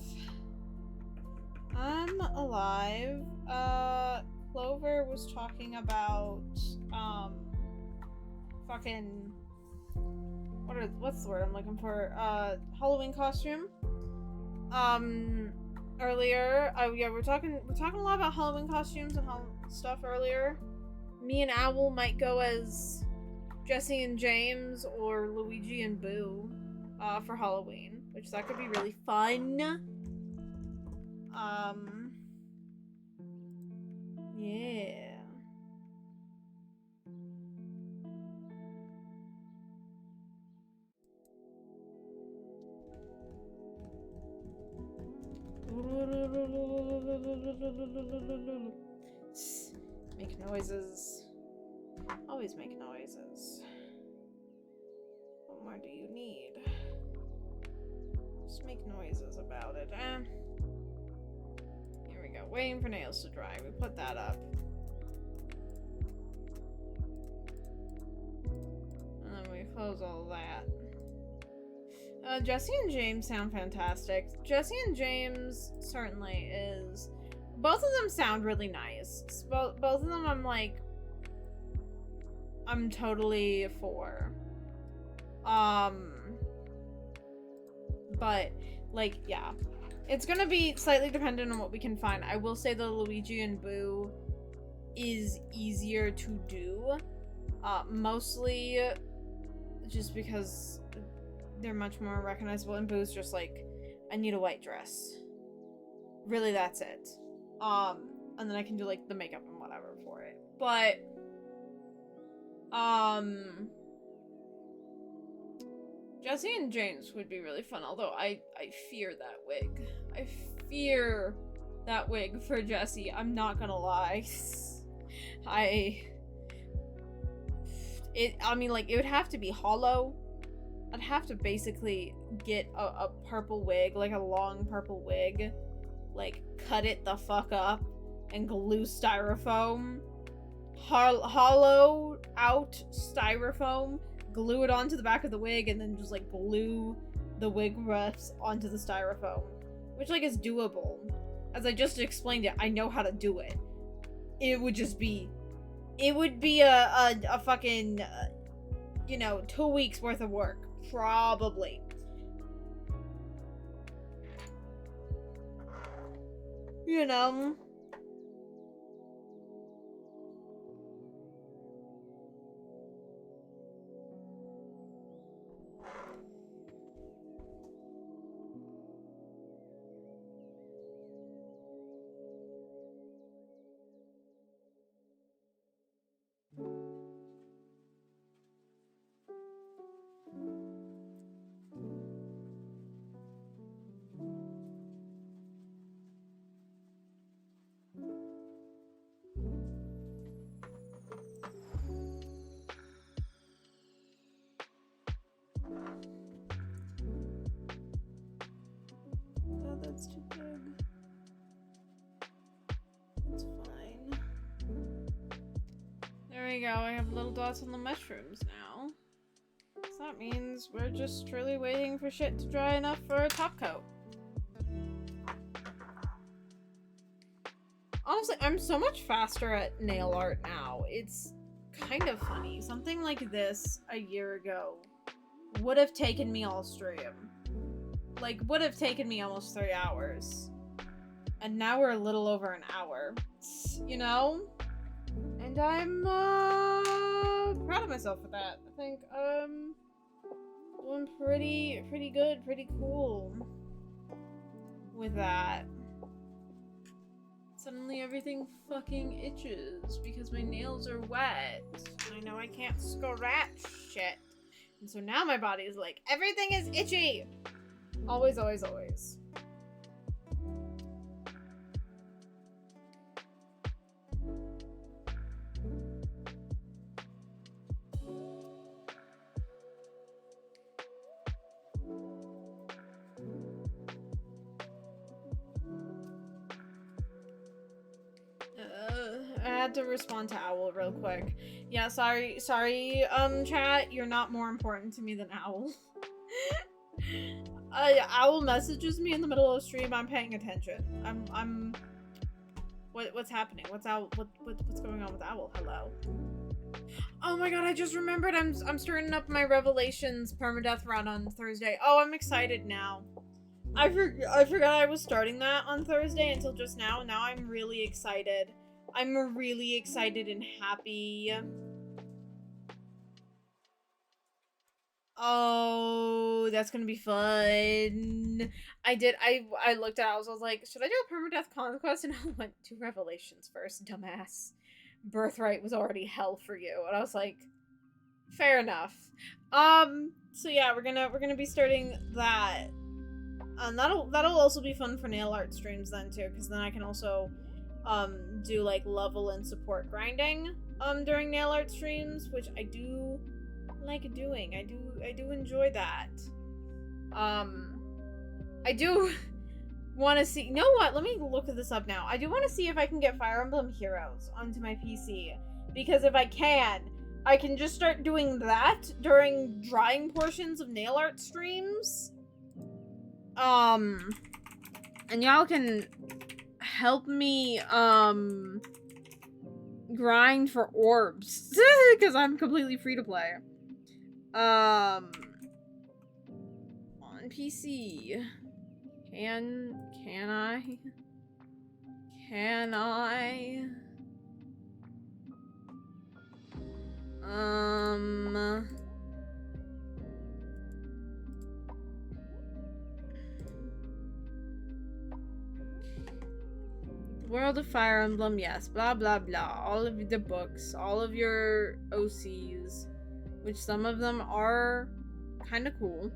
Clover was talking about fucking what's the word I'm looking for? Halloween costume. Earlier, yeah, we're talking a lot about Halloween costumes and stuff earlier. Me and Owl might go as Jesse and James or Luigi and Boo for Halloween, which that could be really fun. Yeah. Make noises. Always make noises. What more do you need? Just make noises about it, Here we go. Waiting for nails to dry. We put that up. And then we close all of that. Jesse and James sound fantastic. Jesse and James certainly is. Both of them sound really nice. Both of them I'm totally for. But, like, yeah. It's gonna be slightly dependent on what we can find. I will say the Luigi and Boo is easier to do. Mostly just because they're much more recognizable, and Boo's just like, I need a white dress. Really, that's it. And then I can do like the makeup and whatever for it. But Jesse and James would be really fun, although I fear that wig. I fear that wig for Jesse. I'm not gonna lie. I mean, like, it would have to be hollow. I'd have to basically get a purple wig, like a long purple wig, like cut it the fuck up and glue styrofoam, hollow out styrofoam glue it onto the back of the wig, and then just like glue the wig refs onto the styrofoam, which like is doable. As I just explained it, I know how to do it. It would be a fucking, you know, 2 weeks worth of work, probably. You know. Oh, that's too big. It's fine. There we go. I have little dots on the mushrooms now. So that means we're just truly waiting for shit to dry enough for a top coat. Honestly, I'm so much faster at nail art now. It's kind of funny. Something like this a year ago would have taken me all stream. Like, would have taken me almost 3 hours. And now we're a little over an hour. You know? And I'm, proud of myself for that. I think, doing pretty good, pretty cool with that. Suddenly everything fucking itches because my nails are wet. I know I can't scratch shit. And so now my body is like, everything is itchy! Always, always, always. I had to respond to Owl real quick. Yeah, sorry, chat, you're not more important to me than Owl. Owl messages me in the middle of stream, I'm paying attention. What's happening? What's going on with Owl? Hello? Oh my god, I just remembered I'm starting up my Revelations permadeath run on Thursday. Oh, I'm excited now. I forgot I was starting that on Thursday until just now. Now I'm really excited. I'm really excited and happy. Oh, that's gonna be fun. I looked at it, I was like, should I do a permadeath conquest? And I went, do Revelations first, dumbass. Birthright was already hell for you. And I was like, fair enough. So yeah, we're gonna be starting that. That'll also be fun for nail art streams then too, because then I can also do like level and support grinding during nail art streams, which I do like doing. I do enjoy that. I do want to see, you know what, let me look this up now. I do want to see if I can get Fire Emblem Heroes onto my PC, because if I can just start doing that during drying portions of nail art streams. And y'all can help me grind for orbs because I'm completely free to play. On PC. Can I? World of Fire Emblem, yes, blah blah blah. All of the books, all of your OCs, which some of them are kind of cool.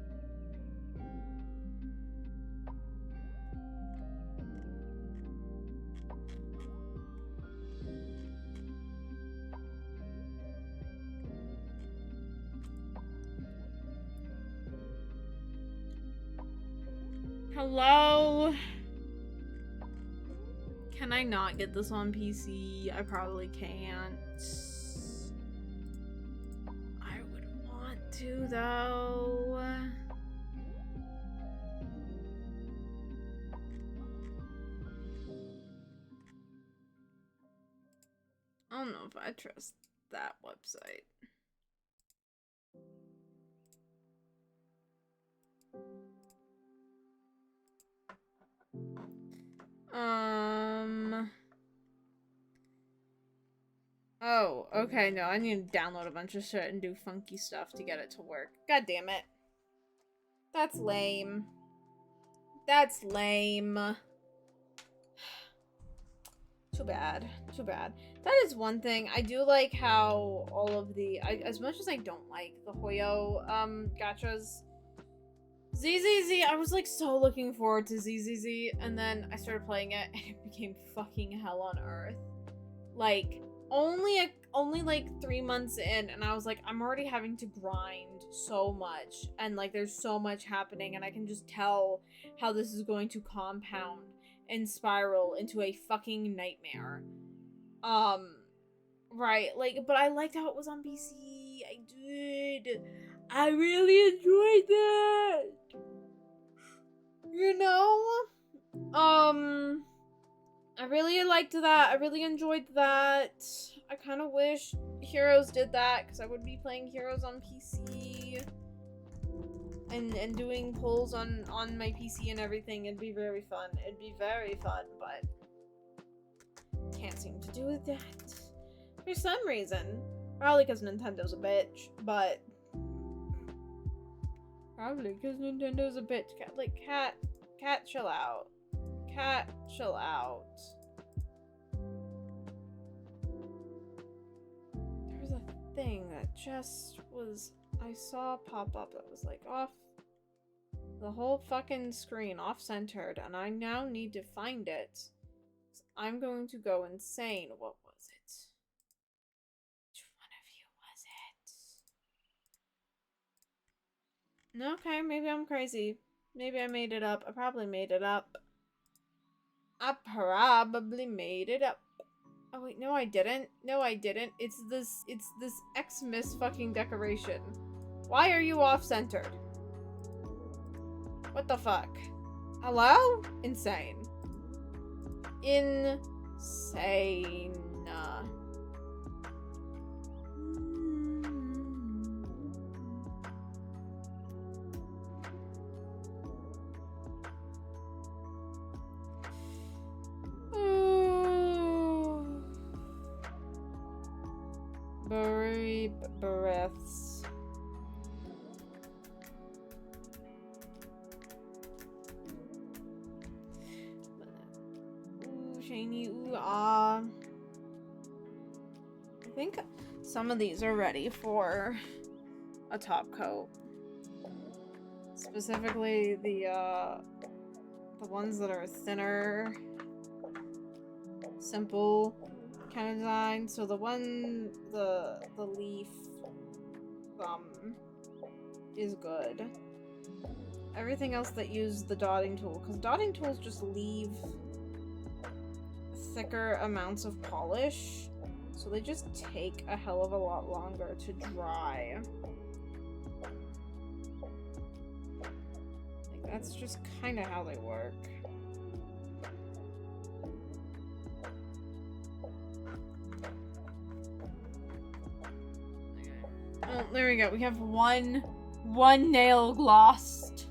Hello? Can I not get this on PC? I probably can't. I would want to, though? I don't know if I trust that website. Oh, okay, no, I need to download a bunch of shit and do funky stuff to get it to work. God damn it. That's lame. That's lame. Too bad. Too bad. That is one thing. I do like how all of the... as much as I don't like the Hoyo gachas, ZZZ, I was like so looking forward to ZZZ, and then I started playing it and it became fucking hell on earth. Like, only like 3 months in, and I was like, I'm already having to grind so much, and like there's so much happening, and I can just tell how this is going to compound and spiral into a fucking nightmare. Right, like, but I liked how it was on PC. I did. I really enjoyed that. You know? I really liked that. I really enjoyed that. I kind of wish Heroes did that, because I would be playing Heroes on PC. And doing polls on my PC and everything. It'd be very fun. It'd be very fun, but can't seem to do that for some reason. Probably because Nintendo's a bitch, but probably because Nintendo's a bitch. Cat, chill out. Cat, chill out. There's a thing that just was... I saw pop up that was like off the whole fucking screen, off-centered, and I now need to find it. I'm going to go insane. What was it? Which one of you was it? Okay, maybe I'm crazy. Maybe I made it up. I probably made it up. I probably made it up. Oh wait, no I didn't. No I didn't. It's this Xmas fucking decoration. Why are you off-centered? What the fuck? Hello? Insane. Insane. Breaths. Ooh, shiny. Ooh, ah. I think some of these are ready for a top coat. Specifically the ones that are thinner, simple kind of design. So the one, the leaf is good. Everything else that used the dotting tool, because dotting tools just leave thicker amounts of polish, so they just take a hell of a lot longer to dry. Like, that's just kind of how they work. Oh, there we go. We have one nail glossed.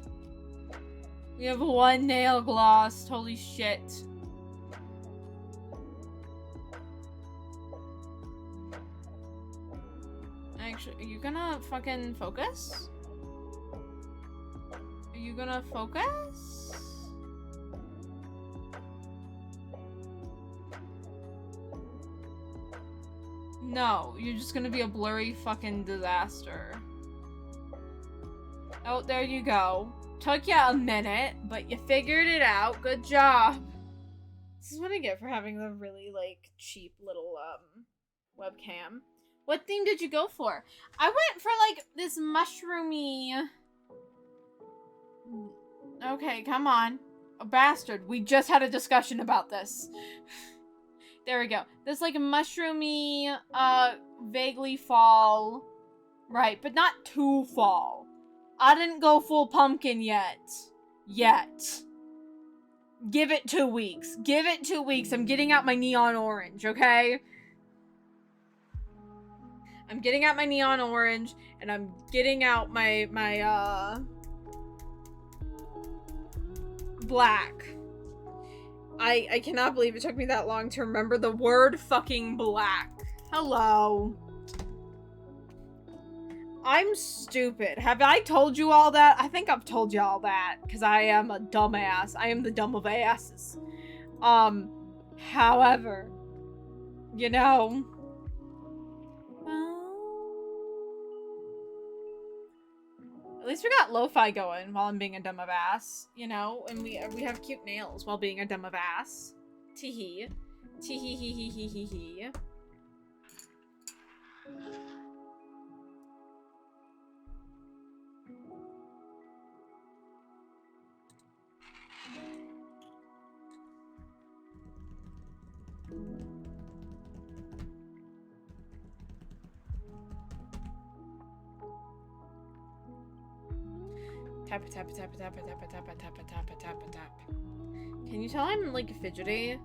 We have one nail glossed. Holy shit. Actually, are you gonna fucking focus? Are you gonna focus? No, you're just gonna be a blurry fucking disaster. Oh, there you go. Took you a minute, but you figured it out. Good job. This is what I get for having a really, like, cheap little, webcam. What theme did you go for? I went for, like, this mushroomy... Okay, come on. A bastard. We just had a discussion about this. There we go. This, like, mushroomy, vaguely fall Right, but not too fall. I didn't go full pumpkin yet. Give it 2 weeks. Give it 2 weeks. I'm getting out my neon orange, okay? I'm getting out my neon orange, and I'm getting out my black. I cannot believe it took me that long to remember the word fucking black. Hello. I'm stupid. Have I told you all that? I think I've told you all that, because I am a dumbass. I am the dumb of asses. However, you know, at least we got lo-fi going while I'm being a dumb of ass, you know, and we have cute nails while being a dumb of ass. Tee-hee. Tee-hee-hee-hee-hee-hee-hee. Tap tap tap tap tap tap tap tap tap tap tap. Can you tell I'm like fidgety?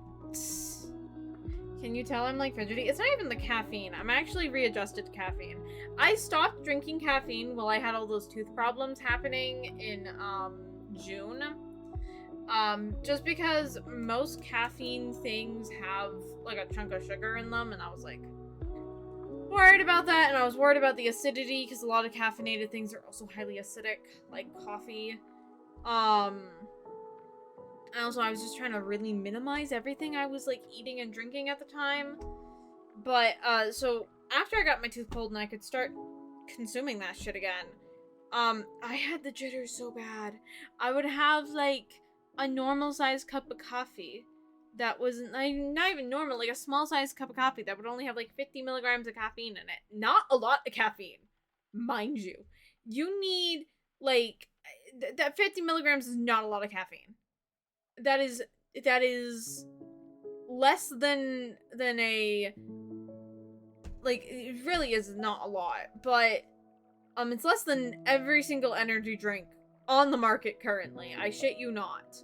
Can you tell I'm like fidgety? It's not even the caffeine. I'm actually readjusted to caffeine. I stopped drinking caffeine while I had all those tooth problems happening in June. Just because most caffeine things have like a chunk of sugar in them, and I was like worried about that, and I was worried about the acidity because a lot of caffeinated things are also highly acidic, like coffee. And also I was just trying to really minimize everything I was like eating and drinking at the time. But so after I got my tooth pulled and I could start consuming that shit again, I had the jitters so bad. I would have like a normal sized cup of coffee that wasn't like, not even normal, like a small sized cup of coffee that would only have like 50 milligrams of caffeine in it. Not a lot of caffeine, mind you. You need like that 50 milligrams is not a lot of caffeine. That is less than a, like, it really is not a lot, but it's less than every single energy drink on the market currently. I shit you not.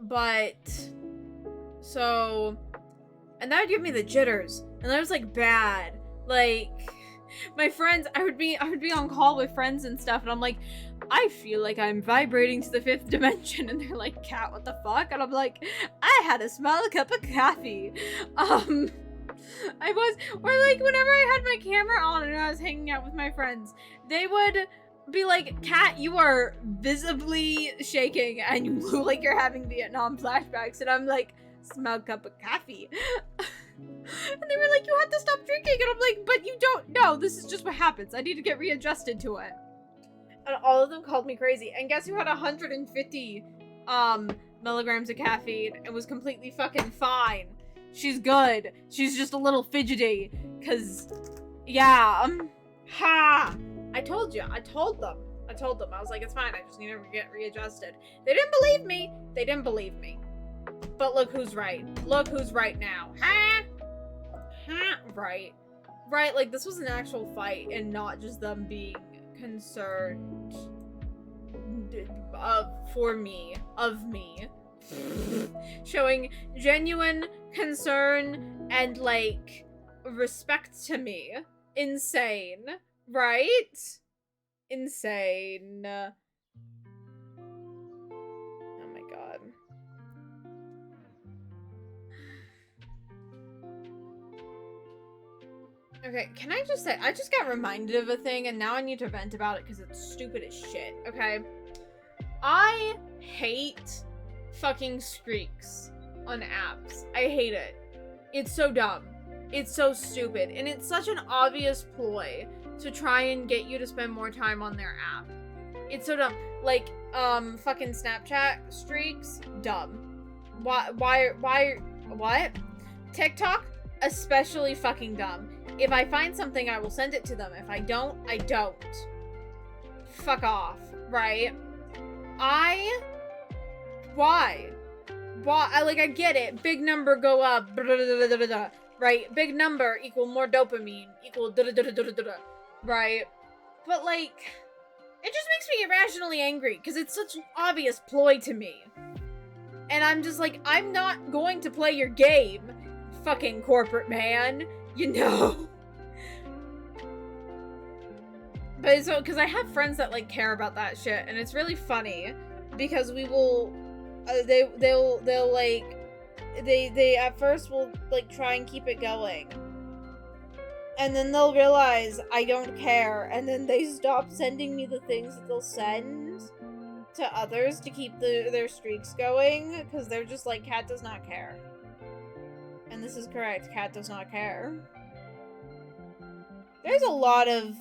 But so, and that would give me the jitters, and that was like bad. Like my friends, I would be on call with friends and stuff, and I'm like, I feel like I'm vibrating to the 5th dimension, and they're like, Cat, what the fuck? And I'm like, I had a small cup of coffee. I was, or like whenever I had my camera on and I was hanging out with my friends, they would be like, Cat, you are visibly shaking and you look like you're having Vietnam flashbacks. And I'm like, small cup of coffee. And they were like, you have to stop drinking. And I'm like, but you don't know. This is just what happens. I need to get readjusted to it. And all of them called me crazy. And guess who had 150 milligrams of caffeine and was completely fucking fine? She's good. She's just a little fidgety. Cause, yeah, ha! I told you. I told them. I was like, it's fine. I just need to get readjusted. They didn't believe me. But look who's right. Look who's right now. Ha! Ha! Right. Right, like, this was an actual fight and not just them being concerned of me. Showing genuine concern and, like, respect to me. Insane. Right? Insane. Oh my god. Okay, can I just say, I just got reminded of a thing and now I need to vent about it because it's stupid as shit, okay? I hate fucking streaks on apps. I hate it. It's so dumb. It's so stupid. And it's such an obvious ploy to try and get you to spend more time on their app. It's so dumb. Like, fucking Snapchat streaks, dumb. What? TikTok, especially fucking dumb. If I find something, I will send it to them. If I don't, I don't. Fuck off, right? Why? Like, I get it. Big number go up. Blah, blah, blah, blah, blah. right? Big number equal more dopamine equal da da da da da da da, right? But like, it just makes me irrationally angry because it's such an obvious ploy to me. And I'm just like, I'm not going to play your game, fucking corporate man, you know? But so, because I have friends that like care about that shit, and it's really funny because we will, they'll like, they at first will like try and keep it going, and then they'll realize I don't care, and then they stop sending me the things that they'll send to others to keep their streaks going, because they're just like, Cat does not care. And this is correct, Cat does not care. There's a lot of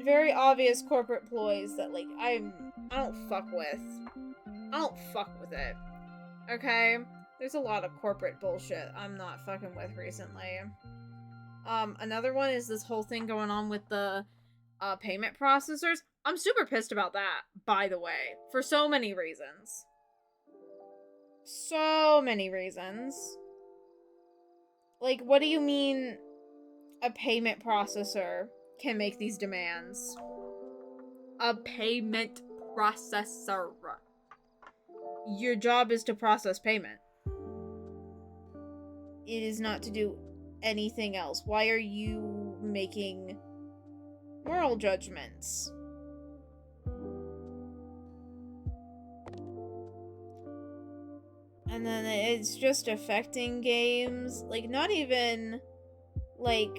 very obvious corporate ploys that like I don't fuck with. I don't fuck with it. Okay? There's a lot of corporate bullshit I'm not fucking with recently. Another one is this whole thing going on with the payment processors. I'm super pissed about that, by the way, for so many reasons. So many reasons. Like, what do you mean a payment processor can make these demands? A payment processor. Your job is to process payment. It is not to do anything else. Why are you making moral judgments? And then it's just affecting games. Like, not even, like,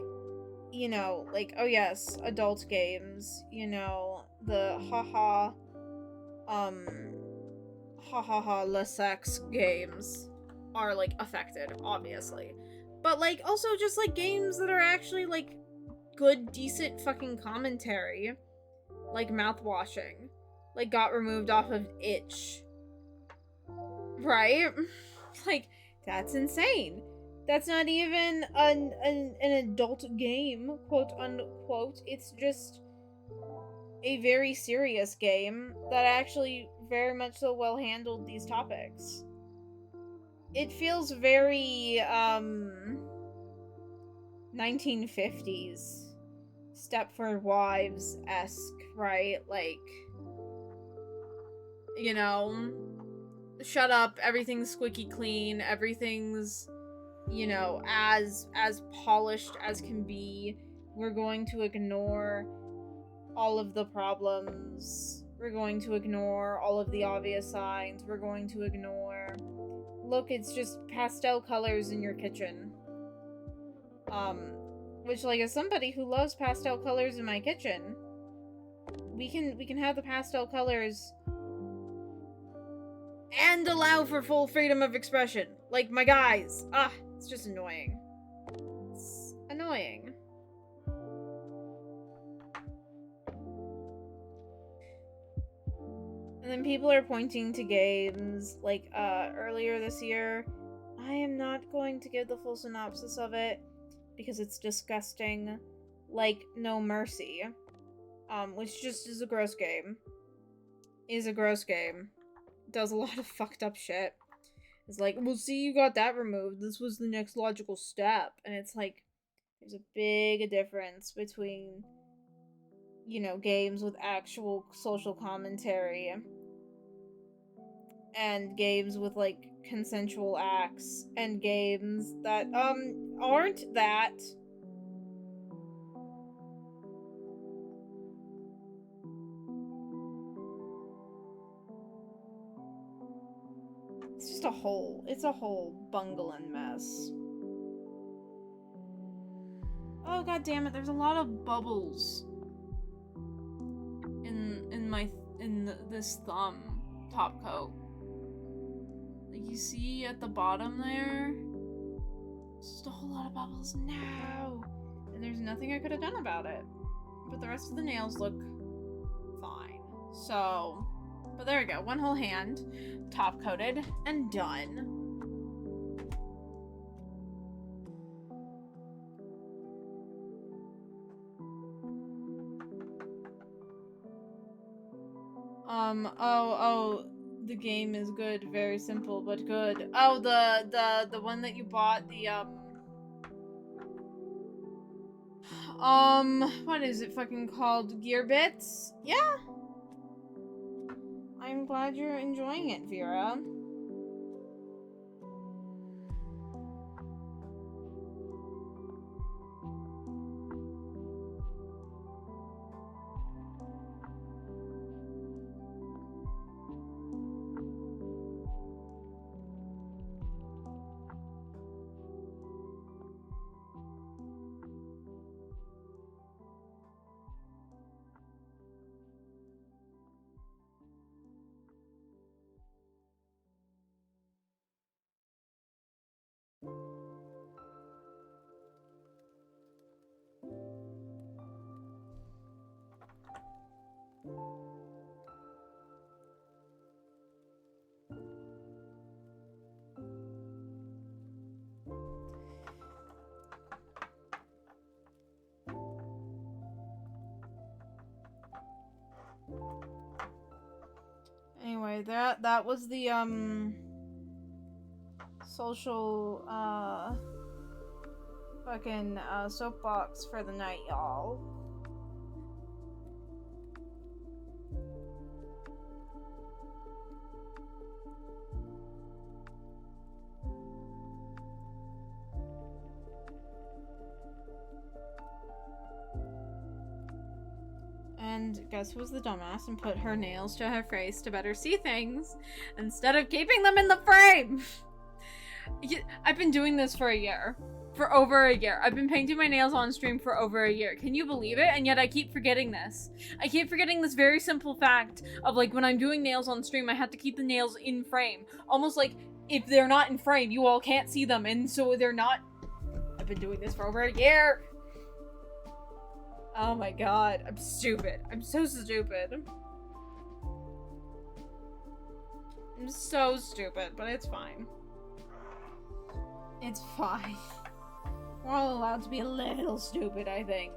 you know, like, oh yes, adult games, you know, the haha, le sex games are, like, affected, obviously. But, like, also just, like, games that are actually, like, good, decent fucking commentary. Like, mouthwashing. Like, got removed off of itch. Right? Like, that's insane. That's not even an adult game, quote unquote. It's just a very serious game that actually very much so well handled these topics. It feels very 1950s Stepford Wives-esque, right? Like, you know, shut up, everything's squeaky clean, everything's, you know, as polished as can be. We're going to ignore all of the problems. We're going to ignore all of the obvious signs. We're going to ignore, look, it's just pastel colors in your kitchen. Which, like, as somebody who loves pastel colors in my kitchen, we can have the pastel colors and allow for full freedom of expression. Like, my guys. It's just annoying. It's annoying. And then people are pointing to games, like, earlier this year. I am not going to give the full synopsis of it, because it's disgusting. Like, No Mercy. Which just is a gross game. Is a gross game. Does a lot of fucked up shit. It's like, well, see, you got that removed. This was the next logical step. And it's like, there's a big difference between, you know, games with actual social commentary and games with, like, consensual acts and games that, aren't that. It's just it's a whole bungling mess. Oh, god damn it, there's a lot of bubbles in this thumb top coat. Like, you see at the bottom there? Just a whole lot of bubbles. No! And there's nothing I could have done about it. But the rest of the nails look fine. So, but there we go. One whole hand, top coated, and done. The game is good, very simple but good. Oh, the one that you bought, what is it fucking called? Gear Bits? Yeah. I'm glad you're enjoying it, Vera. Anyway, that was the social fucking soapbox for the night, y'all. And guess who's the dumbass and put her nails to her face to better see things instead of keeping them in the frame? I've been doing this for a year. For over a year. I've been painting my nails on stream for over a year. Can you believe it? And yet I keep forgetting this. I keep forgetting this very simple fact of, like, when I'm doing nails on stream, I have to keep the nails in frame. Almost like if they're not in frame, you all can't see them, and so they're not... I've been doing this for over a year. Oh my god, I'm stupid. I'm so stupid. I'm so stupid, but it's fine. It's fine. We're all allowed to be a little stupid, I think.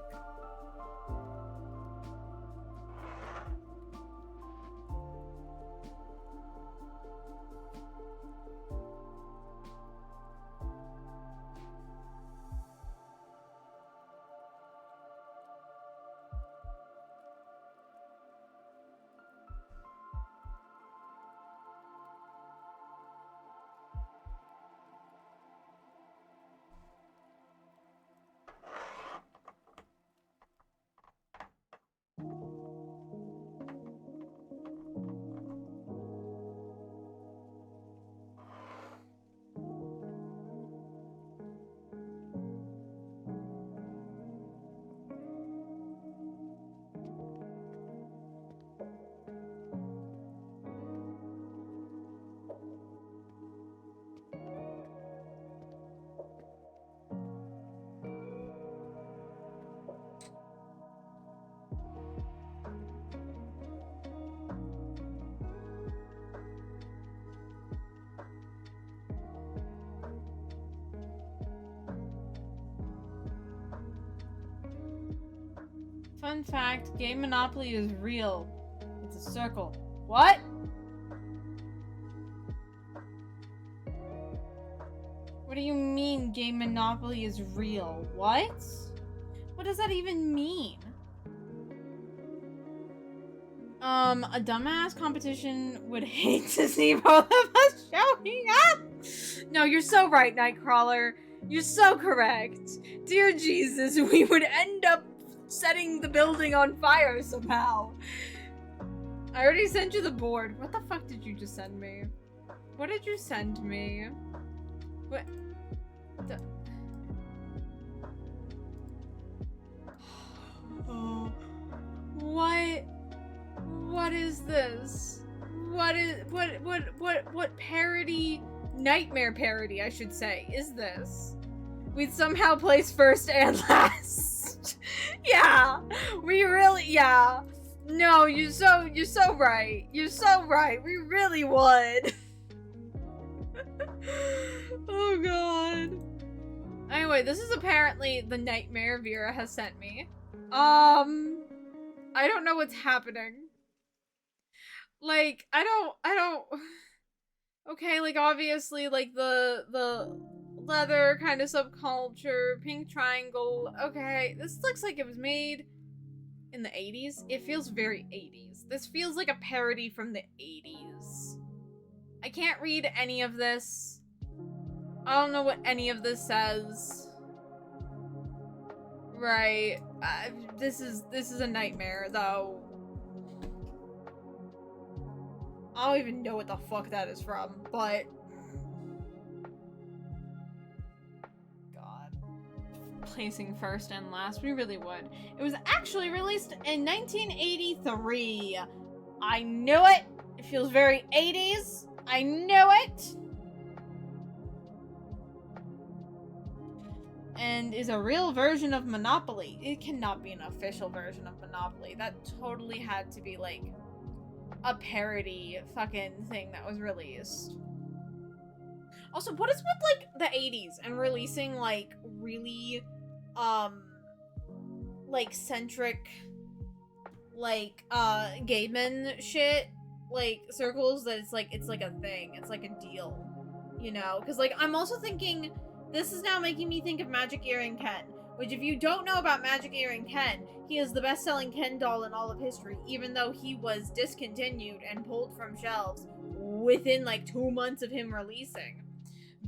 Fun fact, Game Monopoly is real. It's a circle. What? What do you mean Game Monopoly is real? What? What does that even mean? A dumbass competition would hate to see both of us showing up. No, you're so right, Nightcrawler. You're so correct. Dear Jesus, we would end up setting the building on fire somehow. I already sent you the board. What the fuck did you just send me? What did you send me? What? Oh. What is this? What parody, nightmare parody, I should say, is this? We'd somehow place first and last. Yeah, we really, yeah. No, you're so right. You're so right. We really would. Oh god. Anyway, this is apparently the nightmare Vera has sent me. I don't know what's happening. Like, I don't, okay, like, obviously, like, the leather kind of subculture, pink triangle. Okay, this looks like it was made in the 80s. It feels very 80s. This feels like a parody from the 80s. I can't read any of this. I don't know what any of this says. Right. This is a nightmare, though. I don't even know what the fuck that is from, but... God. Placing first and last, we really would. It was actually released in 1983. I knew it! It feels very 80s. I knew it! And is a real version of Monopoly. It cannot be an official version of Monopoly. That totally had to be, like, a parody fucking thing that was released. Also, what is with, like, the 80s and releasing, like, really, like, centric, like, gay men shit? Like, circles that it's like a thing. It's like a deal. You know? Because, like, I'm also thinking... This is now making me think of Magic Earring Ken, which if you don't know about Magic Earring Ken, he is the best-selling Ken doll in all of history, even though he was discontinued and pulled from shelves within like 2 months of him releasing.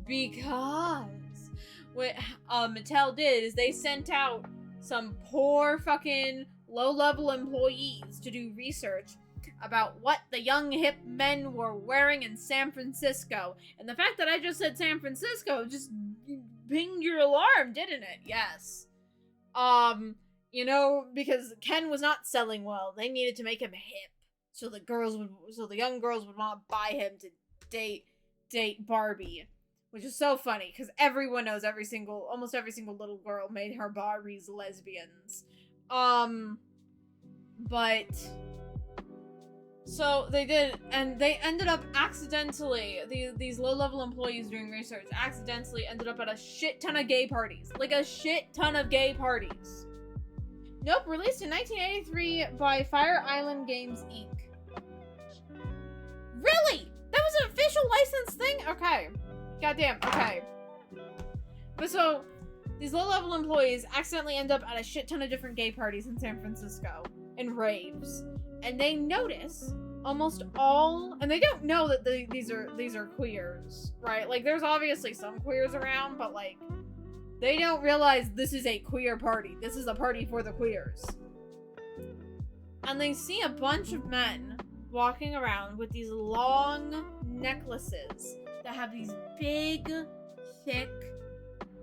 Because what Mattel did is they sent out some poor fucking low-level employees to do research about what the young hip men were wearing in San Francisco. And the fact that I just said San Francisco just pinged your alarm, didn't it? Yes. You know, because Ken was not selling well. They needed to make him hip so the young girls would want to buy him to date Barbie. Which is so funny because everyone knows almost every single little girl made her Barbies lesbians. But so they did, and they ended up accidentally, these low-level employees doing research accidentally ended up at a shit ton of gay parties. Like a shit ton of gay parties. Nope, released in 1983 by Fire Island Games, Inc. Really? That was an official licensed thing? Okay. Goddamn, okay. But so, these low-level employees accidentally end up at a shit ton of different gay parties in San Francisco. And raves. And they notice almost all, and they don't know that these are queers, right? Like, there's obviously some queers around, but like, they don't realize this is a queer party. This is a party for the queers. And they see a bunch of men walking around with these long necklaces that have these big, thick,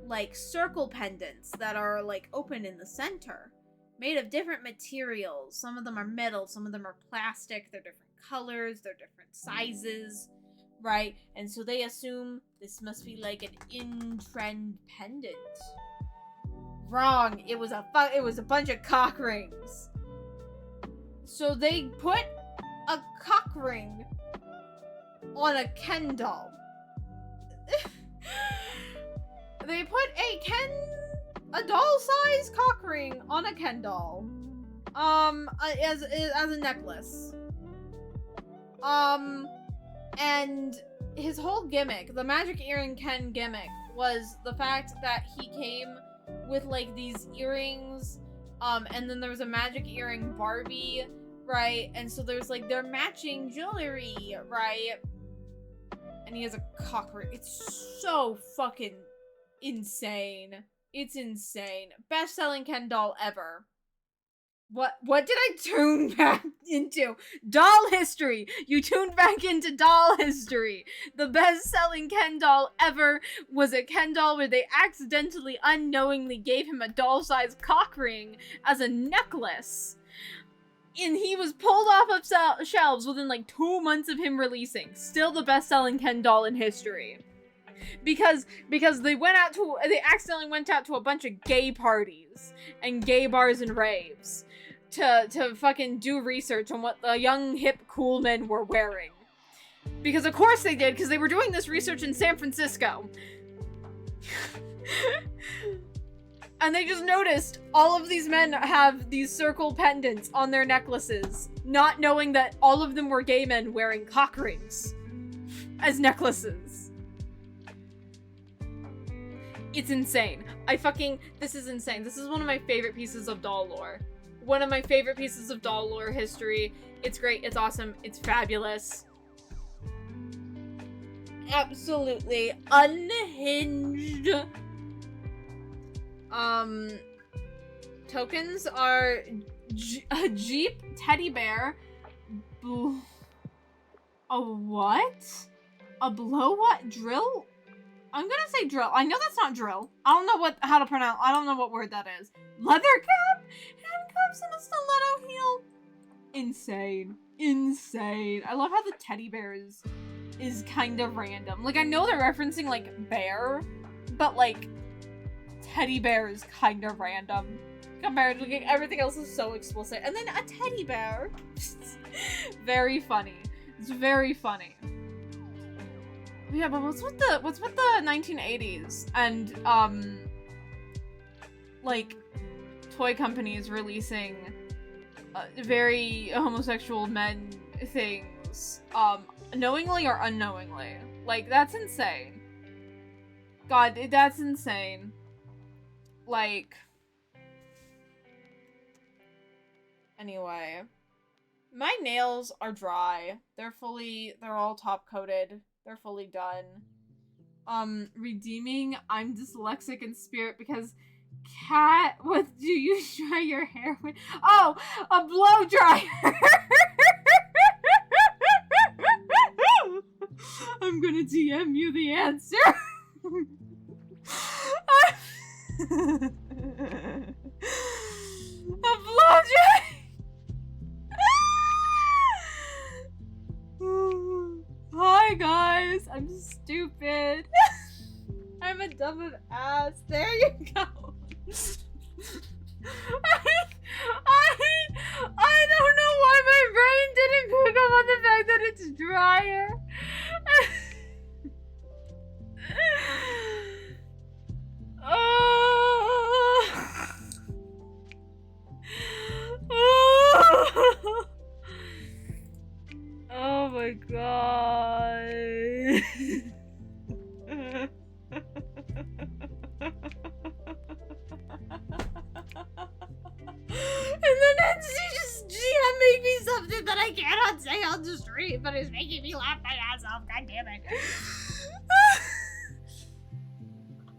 like, circle pendants that are, like, open in the center. Made of different materials. Some of them are metal, some of them are plastic, they're different colors, they're different sizes, right? And so they assume this must be like an in-trend pendant. Wrong. It was a bunch of cock rings. So they put a cock ring on a Ken doll. They put a doll-size cock ring on a Ken doll. As a necklace. And his whole gimmick, the Magic Earring Ken gimmick, was the fact that he came with, like, these earrings, and then there was a Magic Earring Barbie, right? And so there's, like, their matching jewelry, right? And he has a cock ring. It's so fucking insane. It's insane. Best-selling Ken doll ever. What did I tune back into? Doll history! You tuned back into doll history! The best-selling Ken doll ever was a Ken doll where they accidentally, unknowingly gave him a doll-sized cock ring as a necklace. And he was pulled off of shelves within like 2 months of him releasing. Still the best-selling Ken doll in history. Because they accidentally went out to a bunch of gay parties and gay bars and raves to fucking do research on what the young hip cool men were wearing. Because of course they did, because they were doing this research in San Francisco. And they just noticed all of these men have these circle pendants on their necklaces, not knowing that all of them were gay men wearing cock rings as necklaces. It's insane. This is insane. This is one of my favorite pieces of doll lore. One of my favorite pieces of doll lore history. It's great, it's awesome, it's fabulous. Absolutely unhinged. Tokens are a Jeep teddy bear. A what? A blow what? Drill? I'm gonna say drill. I know that's not drill. I don't know how to pronounce. I don't know what word that is. Leather cap, handcuffs, and a stiletto heel. Insane. Insane. I love how the teddy bear is kind of random. Like, I know they're referencing, like, bear, but, like, teddy bear is kind of random compared to, like, everything else is so explicit. And then a teddy bear. Very funny. It's very funny. Yeah, but what's with the 1980s and, like, toy companies releasing very homosexual men things, knowingly or unknowingly? Like, that's insane. God, that's insane. Like, anyway. My nails are dry. They're all top coated. They're fully done. Redeeming, I'm dyslexic in spirit because cat, what do you dry your hair with? Oh, a blow dryer! I'm gonna DM you the answer. A blow dryer! Hi guys, I'm stupid. I'm a dumb of ass. There you go. I don't know why my brain didn't pick up on the fact that it's drier. Oh my god. And then she just GM'd me something that I cannot say on the street, but it's making me laugh my ass off. God damn it.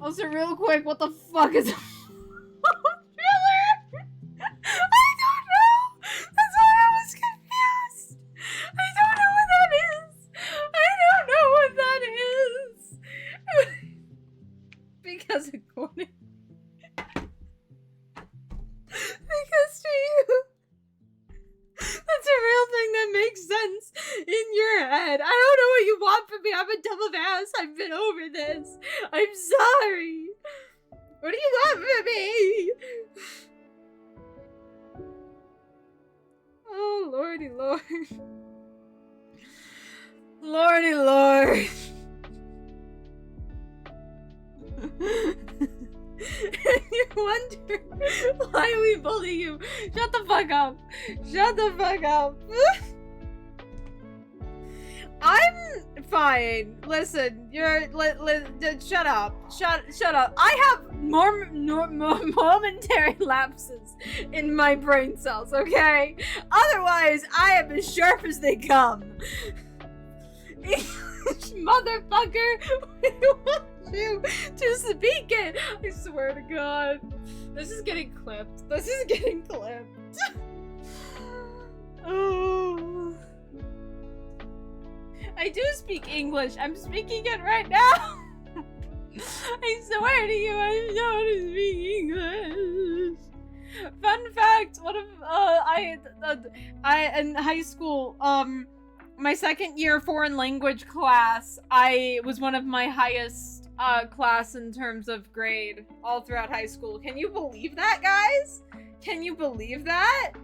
Also, real quick, what the fuck is a thriller? I don't know. That's why I was confused. I don't know what that is. I don't know what that is. Because according... Because to you, that's a real thing that makes sense in your head. I don't know what you want from me. I'm a dumb of ass. I've been over this. I'm sorry. What do you want from me? Oh, lordy lord. Lordy lord. And you wonder why we bully you. Shut the fuck up. Shut the fuck up. I'm fine. Listen, shut up. Shut up. I have more momentary lapses in my brain cells, okay? Otherwise, I am as sharp as they come. Motherfucker, we want you to speak it. I swear to God. This is getting clipped. This is getting clipped. Oh. I do speak English. I'm speaking it right now. I swear to you, I know how to speak English. Fun fact, one of I in high school, my second year foreign language class, I was one of my highest class in terms of grade all throughout high school. Can you believe that, guys? Can you believe that?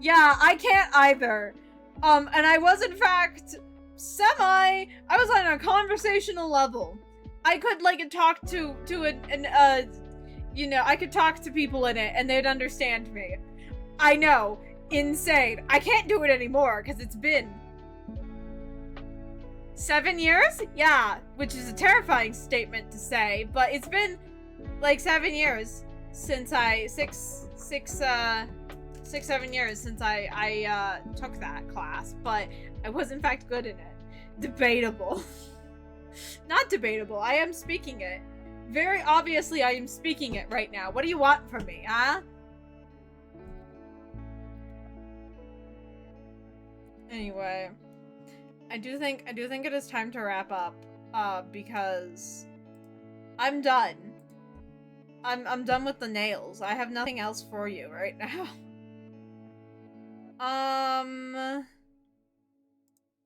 Yeah, I can't either. And I was in fact I was on a conversational level. I could like talk to you know, I could talk to people in it and they'd understand me. I know, insane. I can't do it anymore because it's been 7 years? Yeah, which is a terrifying statement to say, but it's been Like 7 years since I 7 years since I took that class, but I was in fact good in it. Debatable. Not debatable. I am speaking it. Very obviously, I am speaking it right now. What do you want from me, huh? Anyway, I do think it is time to wrap up, because I'm done. I'm done with the nails. I have nothing else for you right now.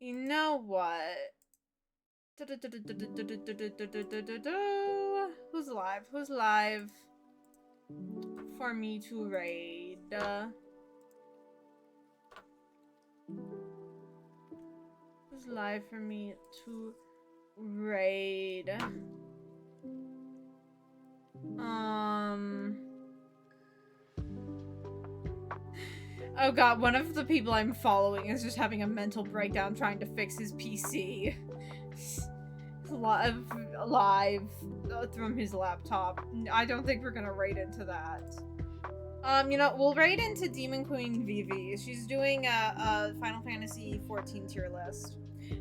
You know what? Who's alive? Who's alive for me to raid? Who's alive for me to raid? Oh god, one of the people I'm following is just having a mental breakdown trying to fix his PC. Live from his laptop. I don't think we're gonna raid into that. You know, we'll raid into Demon Queen Vivi. She's doing a Final Fantasy 14 tier list.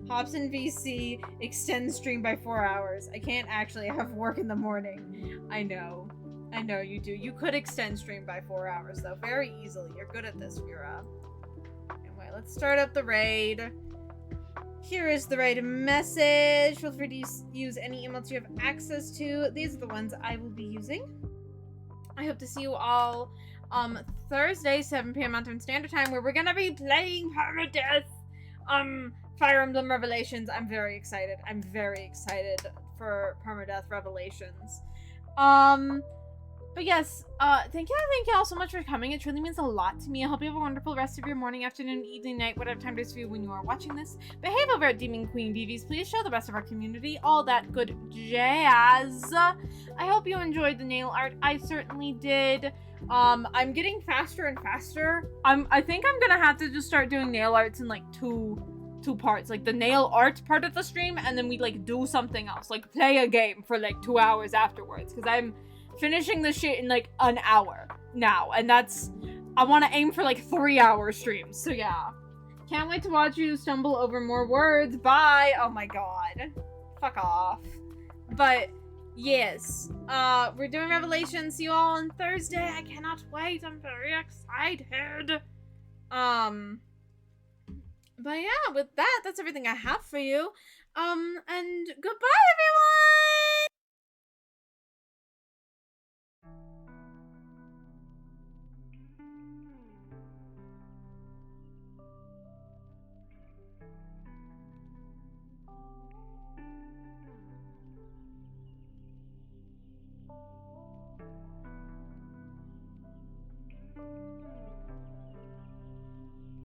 Hobson VC extends stream by 4 hours. I can't actually have work in the morning. I know you do. You could extend stream by 4 hours though, very easily. You're good at this, Vera. Anyway, let's start up the raid. Here is the raid message. Feel free to use any emotes you have access to. These are the ones I will be using. I hope to see you all Thursday, 7 p.m. Mountain Standard Time, where we're gonna be playing Permadeath. Fire Emblem Revelations. I'm very excited. I'm very excited for Permadeath Revelations. But yes, thank you all so much for coming. It truly means a lot to me. I hope you have a wonderful rest of your morning, afternoon, evening, night, whatever time it is for you when you are watching this. Behave over at Demon Queen Vivi's. Please show the rest of our community all that good jazz. I hope you enjoyed the nail art. I certainly did. I'm getting faster and faster. I think I'm gonna have to just start doing nail arts in like two parts, like the nail art part of the stream, and then we like do something else, like play a game for like 2 hours afterwards, because I'm finishing this shit in like an hour now, and I want to aim for like 3-hour streams. So yeah, can't wait to watch you stumble over more words. Bye. Oh my god, fuck off. But yes, we're doing Revelations. See you all on Thursday. I cannot wait. I'm very excited. But yeah, with that, that's everything I have for you. And goodbye, everyone!